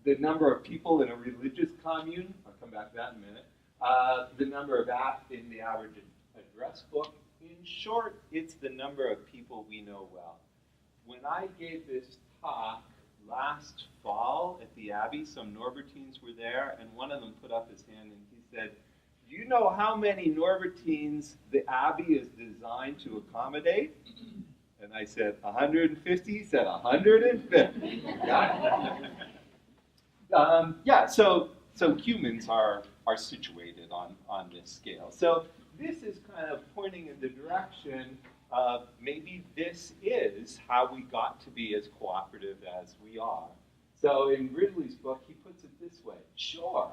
the number of people in a religious commune. I'll come back to that in a minute. The number of in the average address book. In short, it's the number of people we know well. When I gave this talk last fall at the Abbey, some Norbertines were there, and one of them put up his hand and he said, do you know how many Norbertines the Abbey is designed to accommodate? And I said, 150? He said, 150. Yeah, so humans are situated on this scale. So this is kind of pointing in the direction of maybe this is how we got to be as cooperative as we are. So in Ridley's book, he puts it this way. Sure,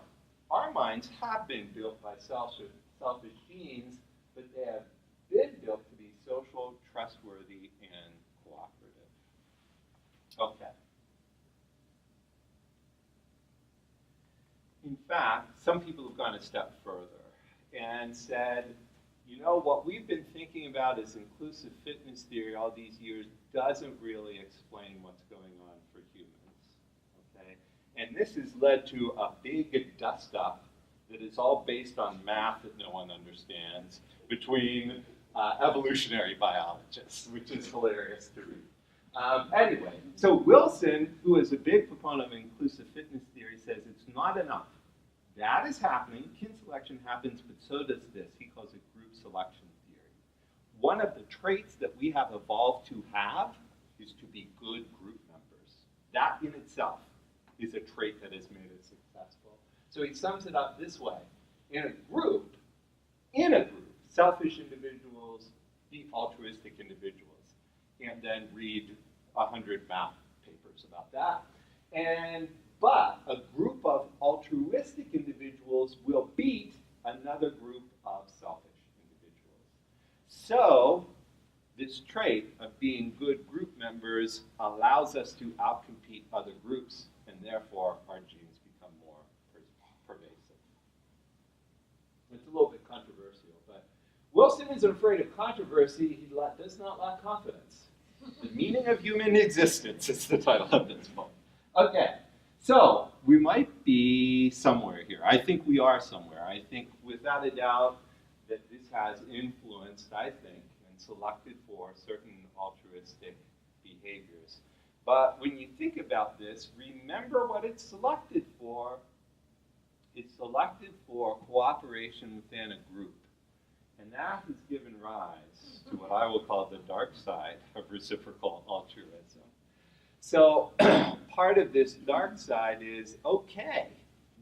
our minds have been built by selfish genes, but they have been built to be social, trustworthy, and cooperative. Okay. In fact, some people have gone a step further and said, you know, what we've been thinking about as inclusive fitness theory all these years doesn't really explain what's going on for humans, okay? And this has led to a big dust-up that is all based on math that no one understands between evolutionary biologists, which is hilarious to read. Anyway, so Wilson, who is a big proponent of inclusive fitness theory, says it's not enough. That is happening, kin selection happens, but so does this. He calls it group selection theory. One of the traits that we have evolved to have is to be good group members. That in itself is a trait that has made us successful. So he sums it up this way. In a group, selfish individuals beat altruistic individuals. And then read 100 math papers about that. But a group of altruistic individuals will beat another group of selfish individuals. So this trait of being good group members allows us to outcompete other groups, and therefore our genes become more pervasive. It's a little bit controversial, but Wilson isn't afraid of controversy. He does not lack confidence. The meaning of human existence is the title of this book. Okay. So we might be somewhere here. I think we are somewhere. I think without a doubt that this has influenced, I think, and selected for certain altruistic behaviors. But when you think about this, remember what it's selected for. It's selected for cooperation within a group. And that has given rise to what I will call the dark side of reciprocal altruism. So part of this dark side is, okay,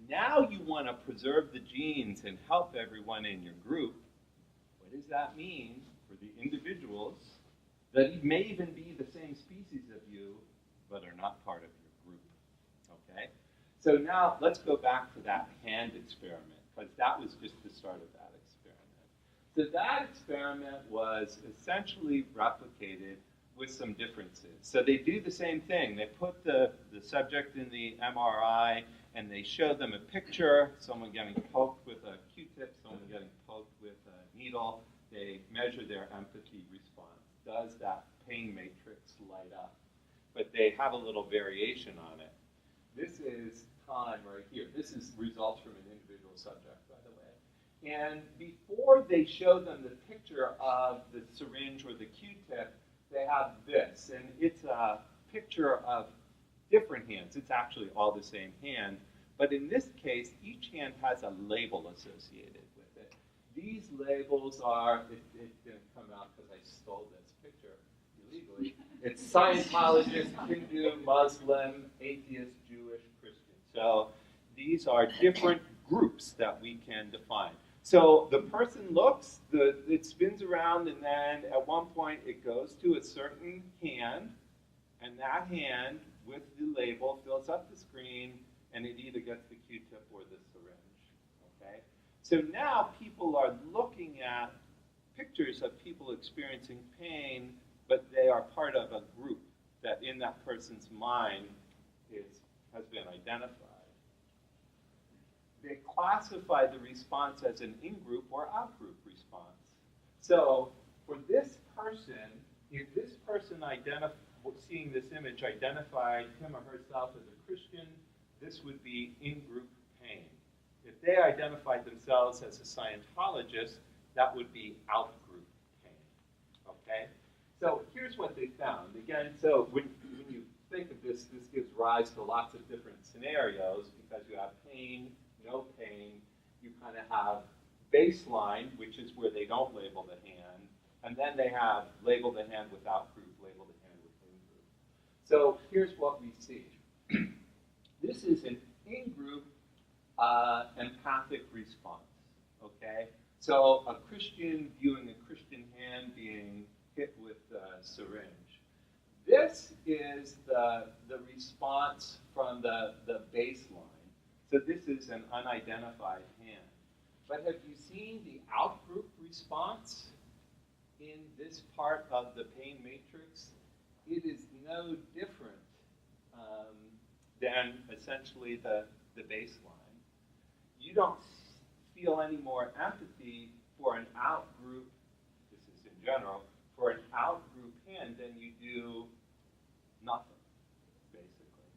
now you want to preserve the genes and help everyone in your group. What does that mean for the individuals that may even be the same species of you, but are not part of your group? Okay? So now let's go back to that hand experiment, because that was just the start of that experiment. So that experiment was essentially replicated with some differences. So they do the same thing. They put the subject in the MRI and they show them a picture, someone getting poked with a Q-tip, someone getting poked with a needle. They measure their empathy response. Does that pain matrix light up? But they have a little variation on it. This is time right here. This is results from an individual subject, by the way. And before they show them the picture of the syringe or the Q-tip, they have this. And it's a picture of different hands. It's actually all the same hand. But in this case, each hand has a label associated with it. These labels are, it didn't come out because I stole this picture illegally. It's Scientologist, Hindu, Muslim, atheist, Jewish, Christian. So these are different groups that we can define. So the person looks, it spins around, and then at one point it goes to a certain hand, and that hand with the label fills up the screen, and it either gets the Q-tip or the syringe. Okay? So now people are looking at pictures of people experiencing pain, but they are part of a group that in that person's mind has been identified. They classify the response as an in-group or out-group response. So for this person, if this person seeing this image identified him or herself as a Christian, this would be in-group pain. If they identified themselves as a Scientologist, that would be out-group pain. Okay? So here's what they found. Again, so when you think of this, this gives rise to lots of different scenarios because you have pain, no pain. You kind of have baseline, which is where they don't label the hand, and then they have label the hand without group, label the hand with in-group. So here's what we see. This is an in-group empathic response, okay? So a Christian viewing a Christian hand being hit with a syringe. This is the response from the baseline. So this is an unidentified hand. But have you seen the out-group response in this part of the pain matrix? It is no different than essentially the baseline. You don't feel any more empathy for an out-group, this is in general, for an out-group hand than you do nothing, basically.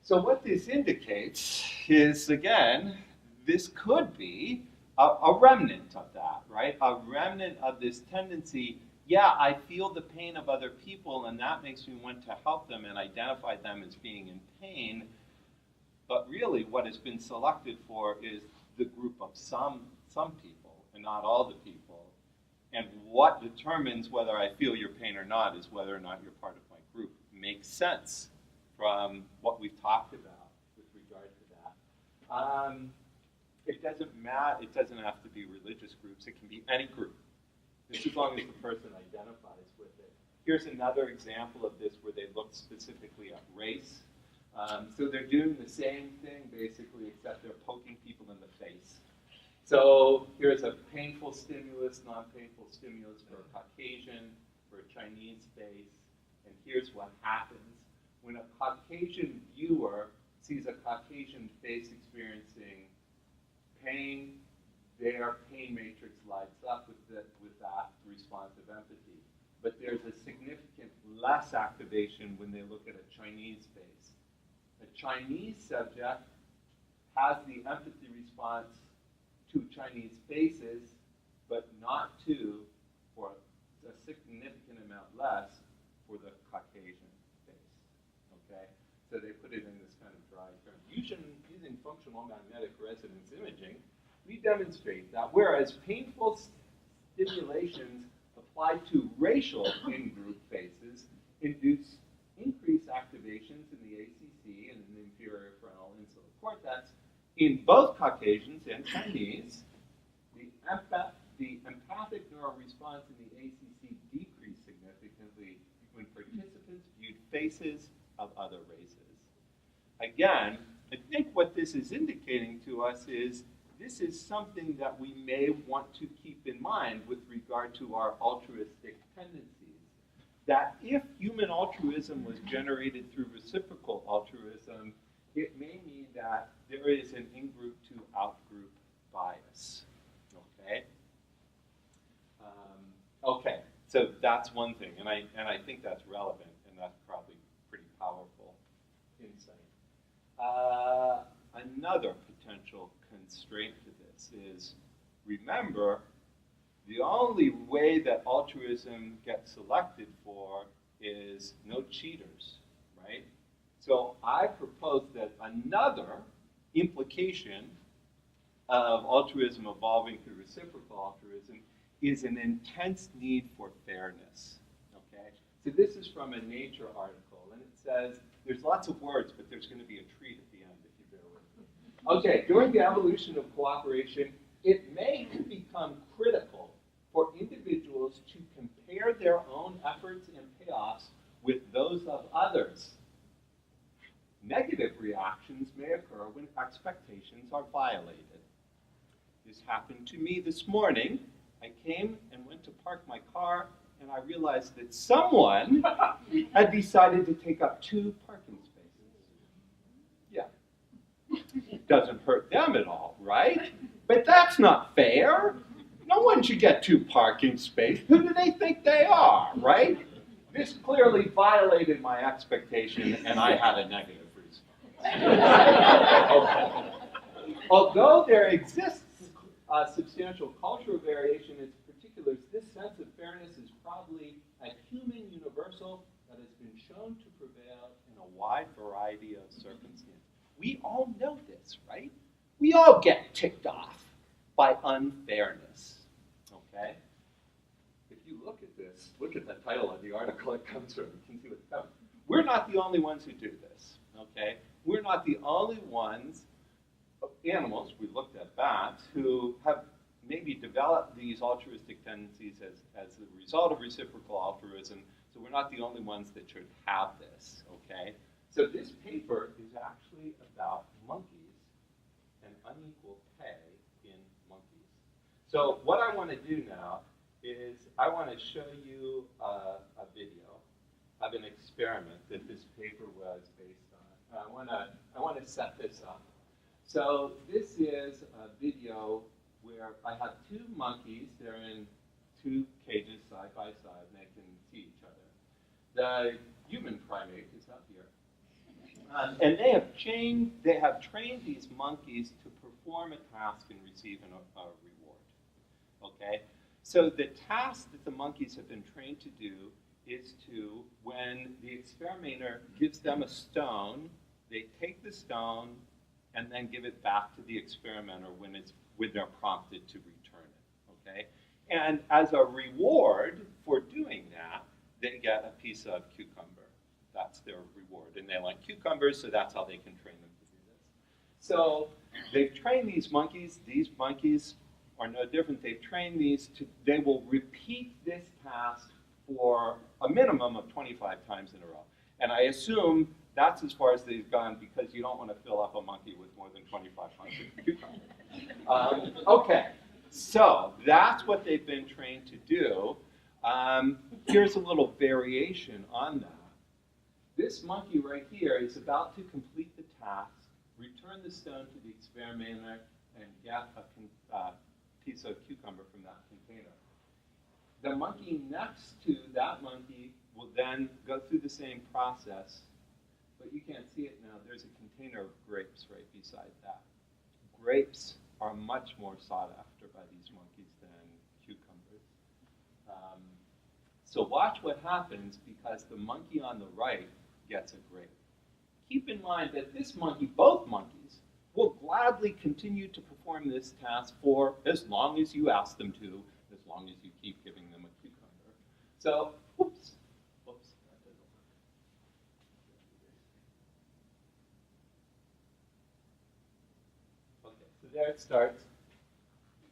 So what this indicates is, again, this could be a remnant of that, right? A remnant of this tendency, yeah, I feel the pain of other people, and that makes me want to help them and identify them as being in pain. But really, what has been selected for is the group of some people, and not all the people. And what determines whether I feel your pain or not is whether or not you're part of my group. Makes sense from what we've talked about with regard to that. It doesn't matter. It doesn't have to be religious groups. It can be any group, just as long as the person identifies with it. Here's another example of this where they looked specifically at race. So they're doing the same thing, basically, except they're poking people in the face. So here's a painful stimulus, non-painful stimulus for a Caucasian, for a Chinese face. And here's what happens. When a Caucasian viewer sees a Caucasian face experiencing pain, their pain matrix lights up with that responsive empathy. But there's a significant less activation when they look at a Chinese face. A Chinese subject has the empathy response to Chinese faces, but not to, or a significant amount less, for the Caucasian face. Okay? So they put it in this kind of dry term. Using functional magnetic resonance imaging, we demonstrate that whereas painful stimulations applied to racial in-group faces induce increased activations in the ACC and in the inferior frontal insular cortex, in both Caucasians and Chinese, the empathic neural response in the ACC decreased significantly when participants viewed faces of other races. Again, I think what this is indicating to us is this is something that we may want to keep in mind with regard to our altruistic tendencies. That if human altruism was generated through reciprocal altruism, it may mean that there is an in-group to out-group bias. Okay? Okay, so that's one thing, and I think that's relevant, and that's probably pretty powerful insight. Another potential constraint to this is, remember, the only way that altruism gets selected for is no cheaters, right? So I propose that another implication of altruism evolving through reciprocal altruism is an intense need for fairness, okay? So this is from a Nature article, and it says, there's lots of words, but there's going to be a treat at the end if you bear with me. Okay, during the evolution of cooperation, it may have become critical for individuals to compare their own efforts and payoffs with those of others. Negative reactions may occur when expectations are violated. This happened to me this morning. I came and went to park my car, and I realized that someone had decided to take up 2 parking spaces. Yeah. Doesn't hurt them at all, right? But that's not fair. No one should get 2 parking spaces. Who do they think they are, right? This clearly violated my expectation, and I had a negative response. Okay. Although there exists substantial cultural variation in its particulars, this sense of fairness is probably a human universal that has been shown to prevail in a wide variety of circumstances. We all know this, right? We all get ticked off by unfairness, okay? If you look at this, look at the title of the article it comes from, you can see what's coming. We're not the only ones who do this, okay? We're not the only ones, animals, we looked at bats, who have maybe developed these altruistic tendencies as a result of reciprocal altruism, so we're not the only ones that should have this, okay? So this paper is actually about monkeys and unequal pay in monkeys. So what I want to do now is I want to show you a video of an experiment that this paper was based on. I want to set this up. So this is a video where I have 2 monkeys. They're in 2 cages side by side, and they can see each other. The human primate is up here. And they have trained these monkeys to perform a task and receive a reward. Okay? So the task that the monkeys have been trained to do is to, when the experimenter gives them a stone, they take the stone and then give it back to the experimenter when they're prompted to return it. Okay? And as a reward for doing that, they get a piece of cucumber. That's their reward. And they like cucumbers, so that's how they can train them to do this. So they've trained these monkeys. These monkeys are no different. They've trained these they will repeat this task for a minimum of 25 times in a row. And I assume that's as far as they've gone because you don't want to fill up a monkey with more than 25 cucumbers. Okay, so that's what they've been trained to do. Here's a little variation on that. This monkey right here is about to complete the task, return the stone to the experimenter, and get a piece of cucumber from that container. The monkey next to that monkey will then go through the same process, but you can't see it now. There's a container of grapes right beside that. Grapes are much more sought after by these monkeys than cucumbers. So watch what happens because the monkey on the right gets a grape. Keep in mind that this monkey, both monkeys, will gladly continue to perform this task for as long as you ask them to, as long as you keep giving them a cucumber. So, whoops, that doesn't work. Okay, so there it starts.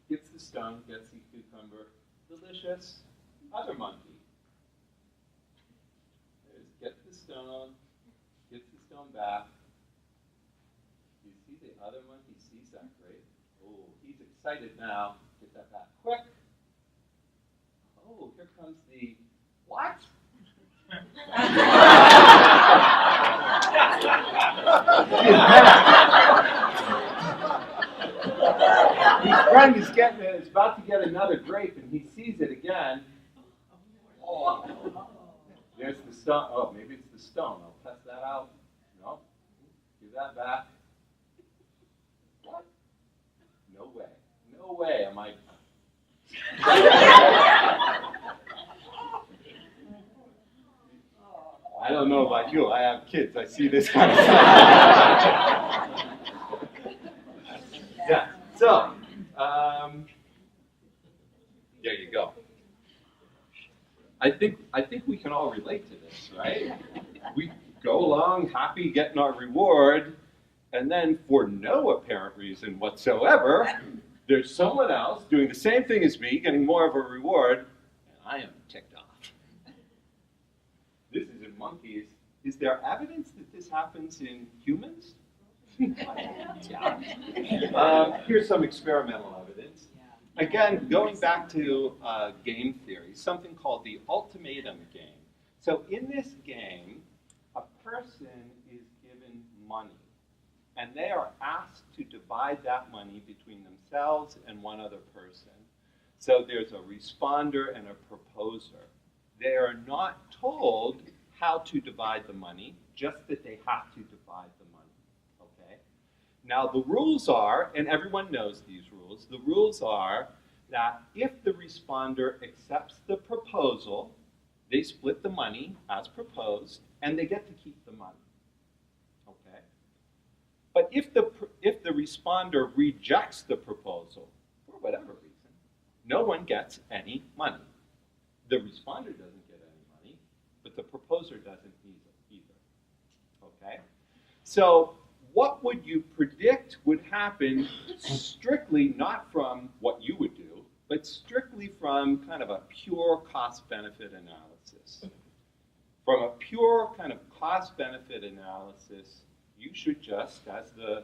Gets the stone, gets the cucumber. Delicious. Other monkey. Gets the stone back. You see the other monkey sees that grape. Oh, he's excited now. Get that back quick. Oh, here comes the what? His friend is about to get another grape, and he sees it again. Oh. There's the stone. Oh, maybe it's the stone. I'll test that out. No. Give that back. What? way, am I? I don't know about you. I have kids. I see this kind of stuff. Yeah. So, there you go. I think we can all relate to this, right? We go along happy getting our reward, and then for no apparent reason whatsoever, there's someone else doing the same thing as me, getting more of a reward, and I am ticked off. This is in monkeys. Is there evidence that this happens in humans? Yeah. Here's some experimental evidence. Again, going back to game theory, something called the ultimatum game. So in this game, a person is given money, and they are asked to divide that money between themselves and one other person. So there's a responder and a proposer. They are not told how to divide the money, just that they have to divide the money, okay? Now the rules are, and everyone knows these rules, the rules are that if the responder accepts the proposal, they split the money as proposed, and they get to keep the money, okay? But if the responder rejects the proposal, for whatever reason, no one gets any money. The responder doesn't get any money, but the proposer doesn't either, okay? So what would you predict would happen strictly not from what you would do, but strictly from kind of a pure cost-benefit analysis? From a pure kind of cost-benefit analysis, you should just, as the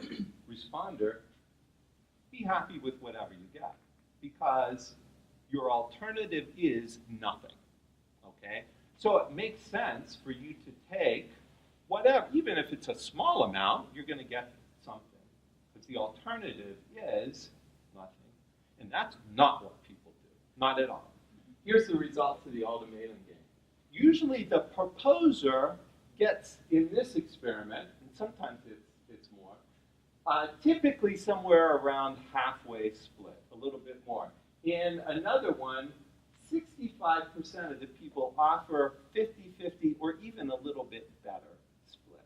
responder, be happy with whatever you get, because your alternative is nothing, okay? So it makes sense for you to take whatever, even if it's a small amount, you're going to get something, because the alternative is nothing. And that's not what people do, not at all. Here's the results of the ultimatum game. Usually the proposer gets, in this experiment, and sometimes it's more, typically somewhere around halfway split, a little bit more. In another one, 65% of the people offer 50-50 or even a little bit better split.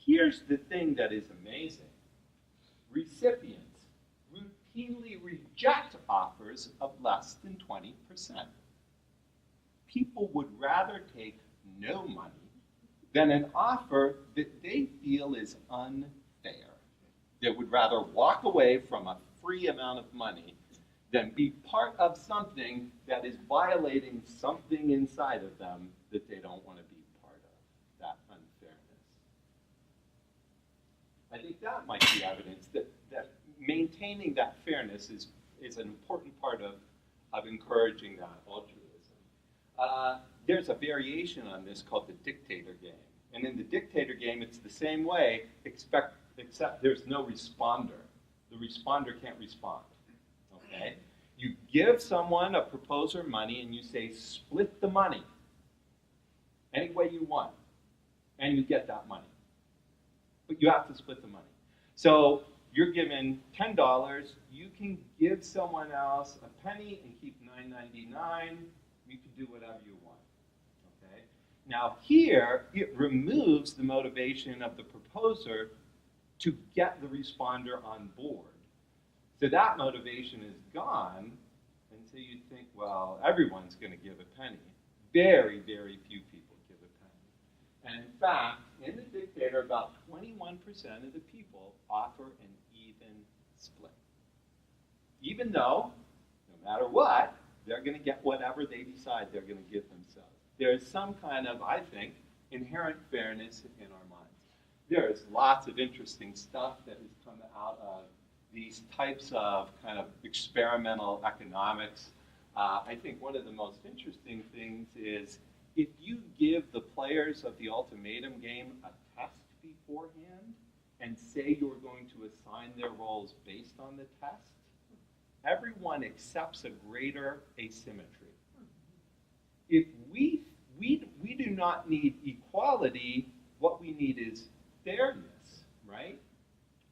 Here's the thing that is amazing. Recipients routinely reject offers of less than 20%. People would rather take no money than an offer that they feel is unfair. They would rather walk away from a free amount of money than be part of something that is violating something inside of them that they don't want to be part of, that unfairness. I think that might be evidence that maintaining that fairness is an important part of encouraging that altruism. There's a variation on this called the dictator game. And in the dictator game, it's the same way, except there's no responder. The responder can't respond. Okay? You give someone, a proposer, money, and you say, split the money any way you want, and you get that money. But you have to split the money. So you're given $10, you can give someone else a penny and keep $9.99. You can do whatever you want. Okay? Now here, it removes the motivation of the proposer to get the responder on board. So that motivation is gone, and so you think, well, everyone's going to give a penny. Very, very few people give a penny. And in fact, in the dictator, about 21% of the people offer an even split. Even though, no matter what, they're going to get whatever they decide they're going to give themselves. There is some kind of, I think, inherent fairness in our minds. There is lots of interesting stuff that has come out of these types of kind of experimental economics. I think one of the most interesting things is if you give the players of the ultimatum game a test beforehand and say you're going to assign their roles based on the test, everyone accepts a greater asymmetry. If we do not need equality, what we need is fairness, right?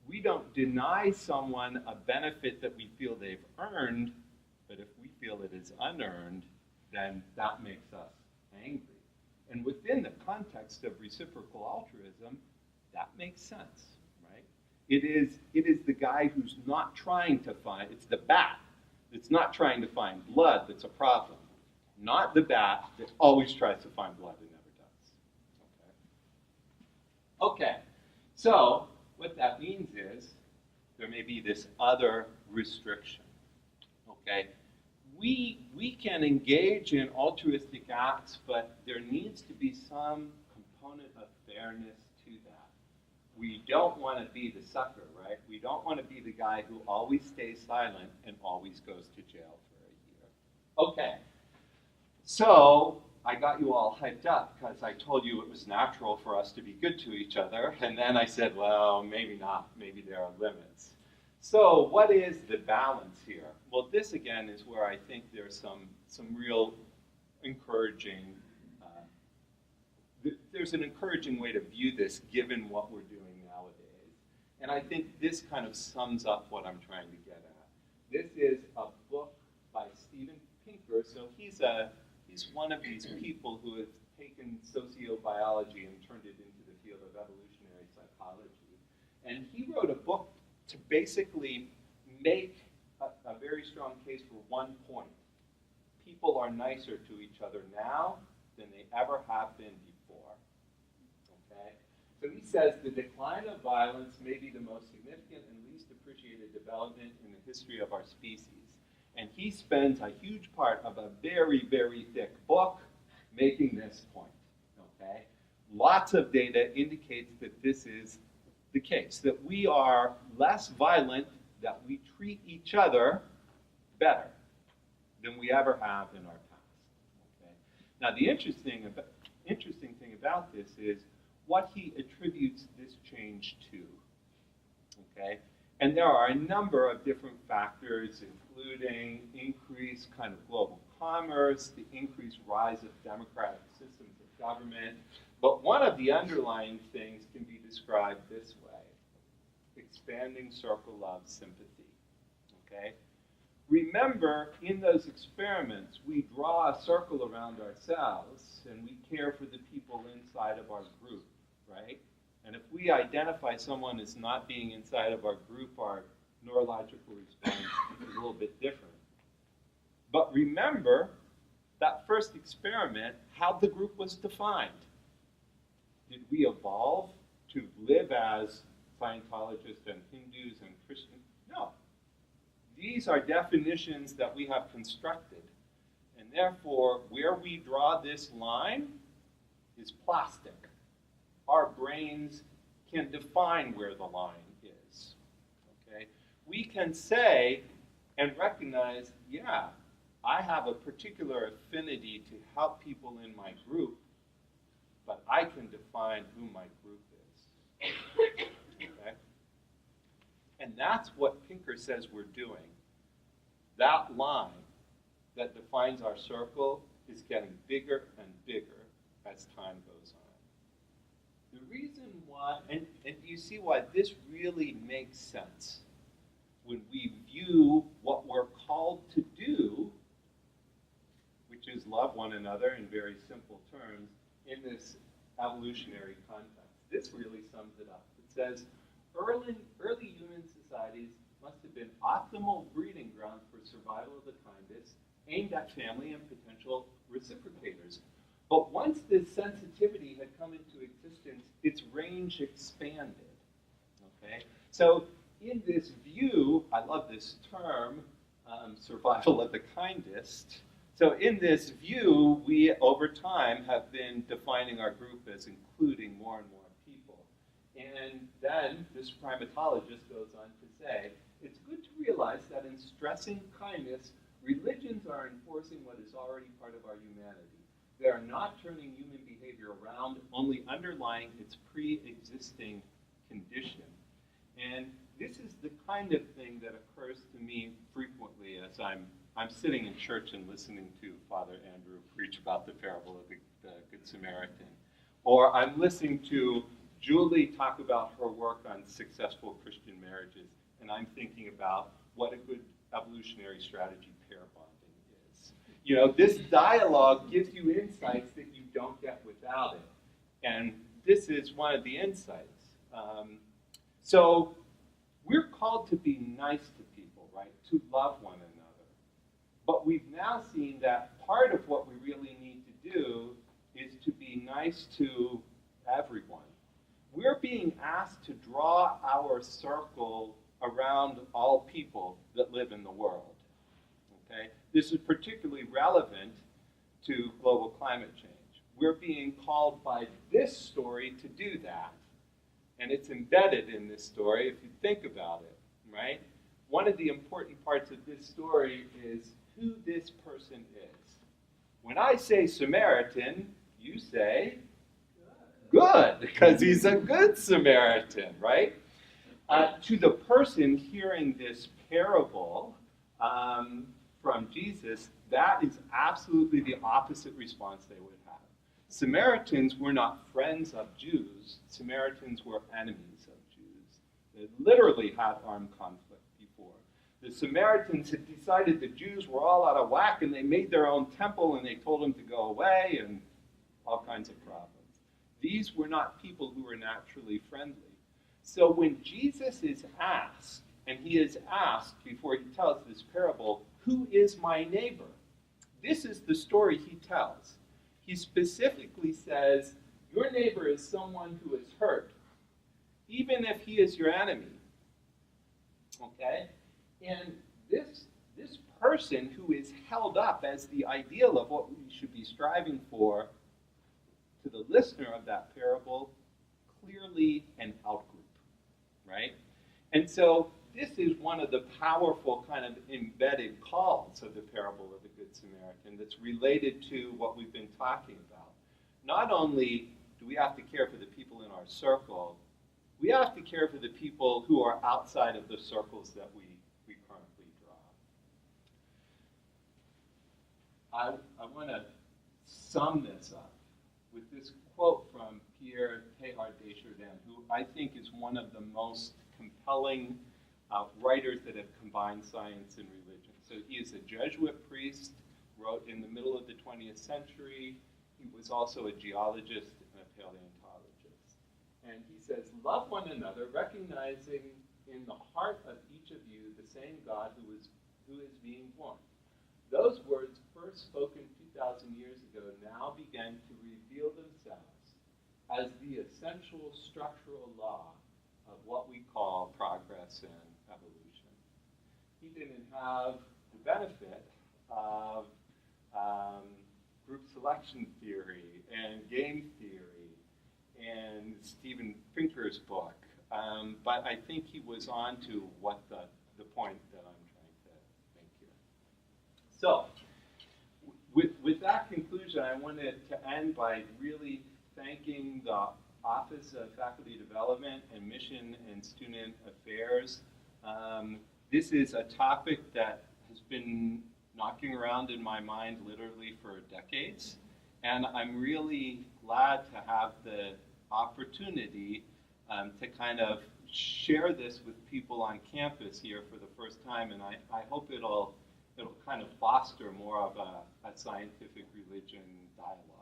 We don't deny someone a benefit that we feel they've earned, but if we feel it is unearned, then that makes us angry. And within the context of reciprocal altruism, that makes sense, right? It is the guy who's not trying to find, it's the bat that's not trying to find blood that's a problem, not the bat that always tries to find blood and never does. Okay, so what that means is there may be this other restriction, okay? We can engage in altruistic acts, but there needs to be some component of fairness to that. We don't want to be the sucker, right? We don't want to be the guy who always stays silent and always goes to jail for a year. Okay, so I got you all hyped up because I told you it was natural for us to be good to each other, and then I said, well, maybe not, maybe there are limits. So what is the balance here? Well, this again is where I think there's some real encouraging, there's an encouraging way to view this given what we're doing nowadays. And I think this kind of sums up what I'm trying to get at. This is a book by Steven Pinker. So he's one of these people who has taken sociobiology and turned it into the field of evolutionary psychology. And he wrote a book to basically make a very strong case for one point. People are nicer to each other now than they ever have been before. Okay? So he says the decline of violence may be the most significant and least appreciated development in the history of our species. And he spends a huge part of a very, very thick book making this point. Okay? Lots of data indicates that this is the case, that we are less violent, that we treat each other better than we ever have in our past. Okay? Now, the interesting thing about this is what he attributes this change to. Okay? And there are a number of different factors, including increased kind of global commerce, the increased rise of democratic systems of government. But one of the underlying things can be described this way: expanding circle of sympathy. Okay? Remember, in those experiments, we draw a circle around ourselves and we care for the people inside of our group, right? And if we identify someone as not being inside of our group, our neurological response is a little bit different. But remember that first experiment, how the group was defined. Did we evolve to live as Scientologists and Hindus and Christians? No. These are definitions that we have constructed. And therefore, where we draw this line is plastic. Our brains can define where the line is. Okay? We can say and recognize, yeah, I have a particular affinity to help people in my group, but I can define who my group is. Okay? And that's what Pinker says we're doing. That line that defines our circle is getting bigger and bigger as time goes on. The reason why, and do you see why this really makes sense when we view what we're called to do, which is love one another in very simple terms, in this evolutionary context. This really sums it up. It says, early human societies must have been optimal breeding grounds for survival of the kindest, aimed at family and potential reciprocators. But once this sensitivity had come into existence, its range expanded. Okay? So in this view, I love this term, survival of the kindest. So in this view, we, over time, have been defining our group as including more and more people. And then this primatologist goes on to say, it's good to realize that in stressing kindness, religions are enforcing what is already part of our humanity. They are not turning human behavior around, only underlying its pre-existing condition. And this is the kind of thing that occurs to me frequently as I'm sitting in church and listening to Father Andrew preach about the parable of the Good Samaritan. Or I'm listening to Julie talked about her work on successful Christian marriages, and I'm thinking about what a good evolutionary strategy pair bonding is. You know, this dialogue gives you insights that you don't get without it. And this is one of the insights. So we're called to be nice to people, right? To love one another. But we've now seen that part of what we really need to do is to be nice to everyone. We're being asked to draw our circle around all people that live in the world. Okay? This is particularly relevant to global climate change. We're being called by this story to do that. And it's embedded in this story if you think about it, right? One of the important parts of this story is who this person is. When I say Samaritan, you say good, because he's a good Samaritan, right? To the person hearing this parable from Jesus, that is absolutely the opposite response they would have. Samaritans were not friends of Jews. Samaritans were enemies of Jews. They literally had armed conflict before. The Samaritans had decided the Jews were all out of whack, and they made their own temple, and they told them to go away, and all kinds of problems. These were not people who were naturally friendly. So when Jesus is asked, and he is asked before he tells this parable, who is my neighbor? This is the story he tells. He specifically says, your neighbor is someone who is hurt, even if he is your enemy. Okay? And this person who is held up as the ideal of what we should be striving for, to the listener of that parable, clearly an outgroup, right? And so this is one of the powerful kind of embedded calls of the parable of the Good Samaritan that's related to what we've been talking about. Not only do we have to care for the people in our circle, we have to care for the people who are outside of the circles that we currently draw. I want to sum this up with this quote from Pierre Teilhard de Chardin, who I think is one of the most compelling writers that have combined science and religion. So he is a Jesuit priest, wrote in the middle of the 20th century. He was also a geologist and a paleontologist. And he says, love one another, recognizing in the heart of each of you the same God who is being born. Those words, first spoken 2,000 years ago, now began to reveal themselves as the essential structural law of what we call progress and evolution. He didn't have the benefit of group selection theory and game theory and Steven Pinker's book, but I think he was on to what the point that I'm trying to make here. So, with that conclusion, I wanted to end by really thanking the Office of Faculty Development and Mission and Student Affairs. This is a topic that has been knocking around in my mind literally for decades, and I'm really glad to have the opportunity to kind of share this with people on campus here for the first time, and I hope it'll kind of foster more of a scientific religion dialogue.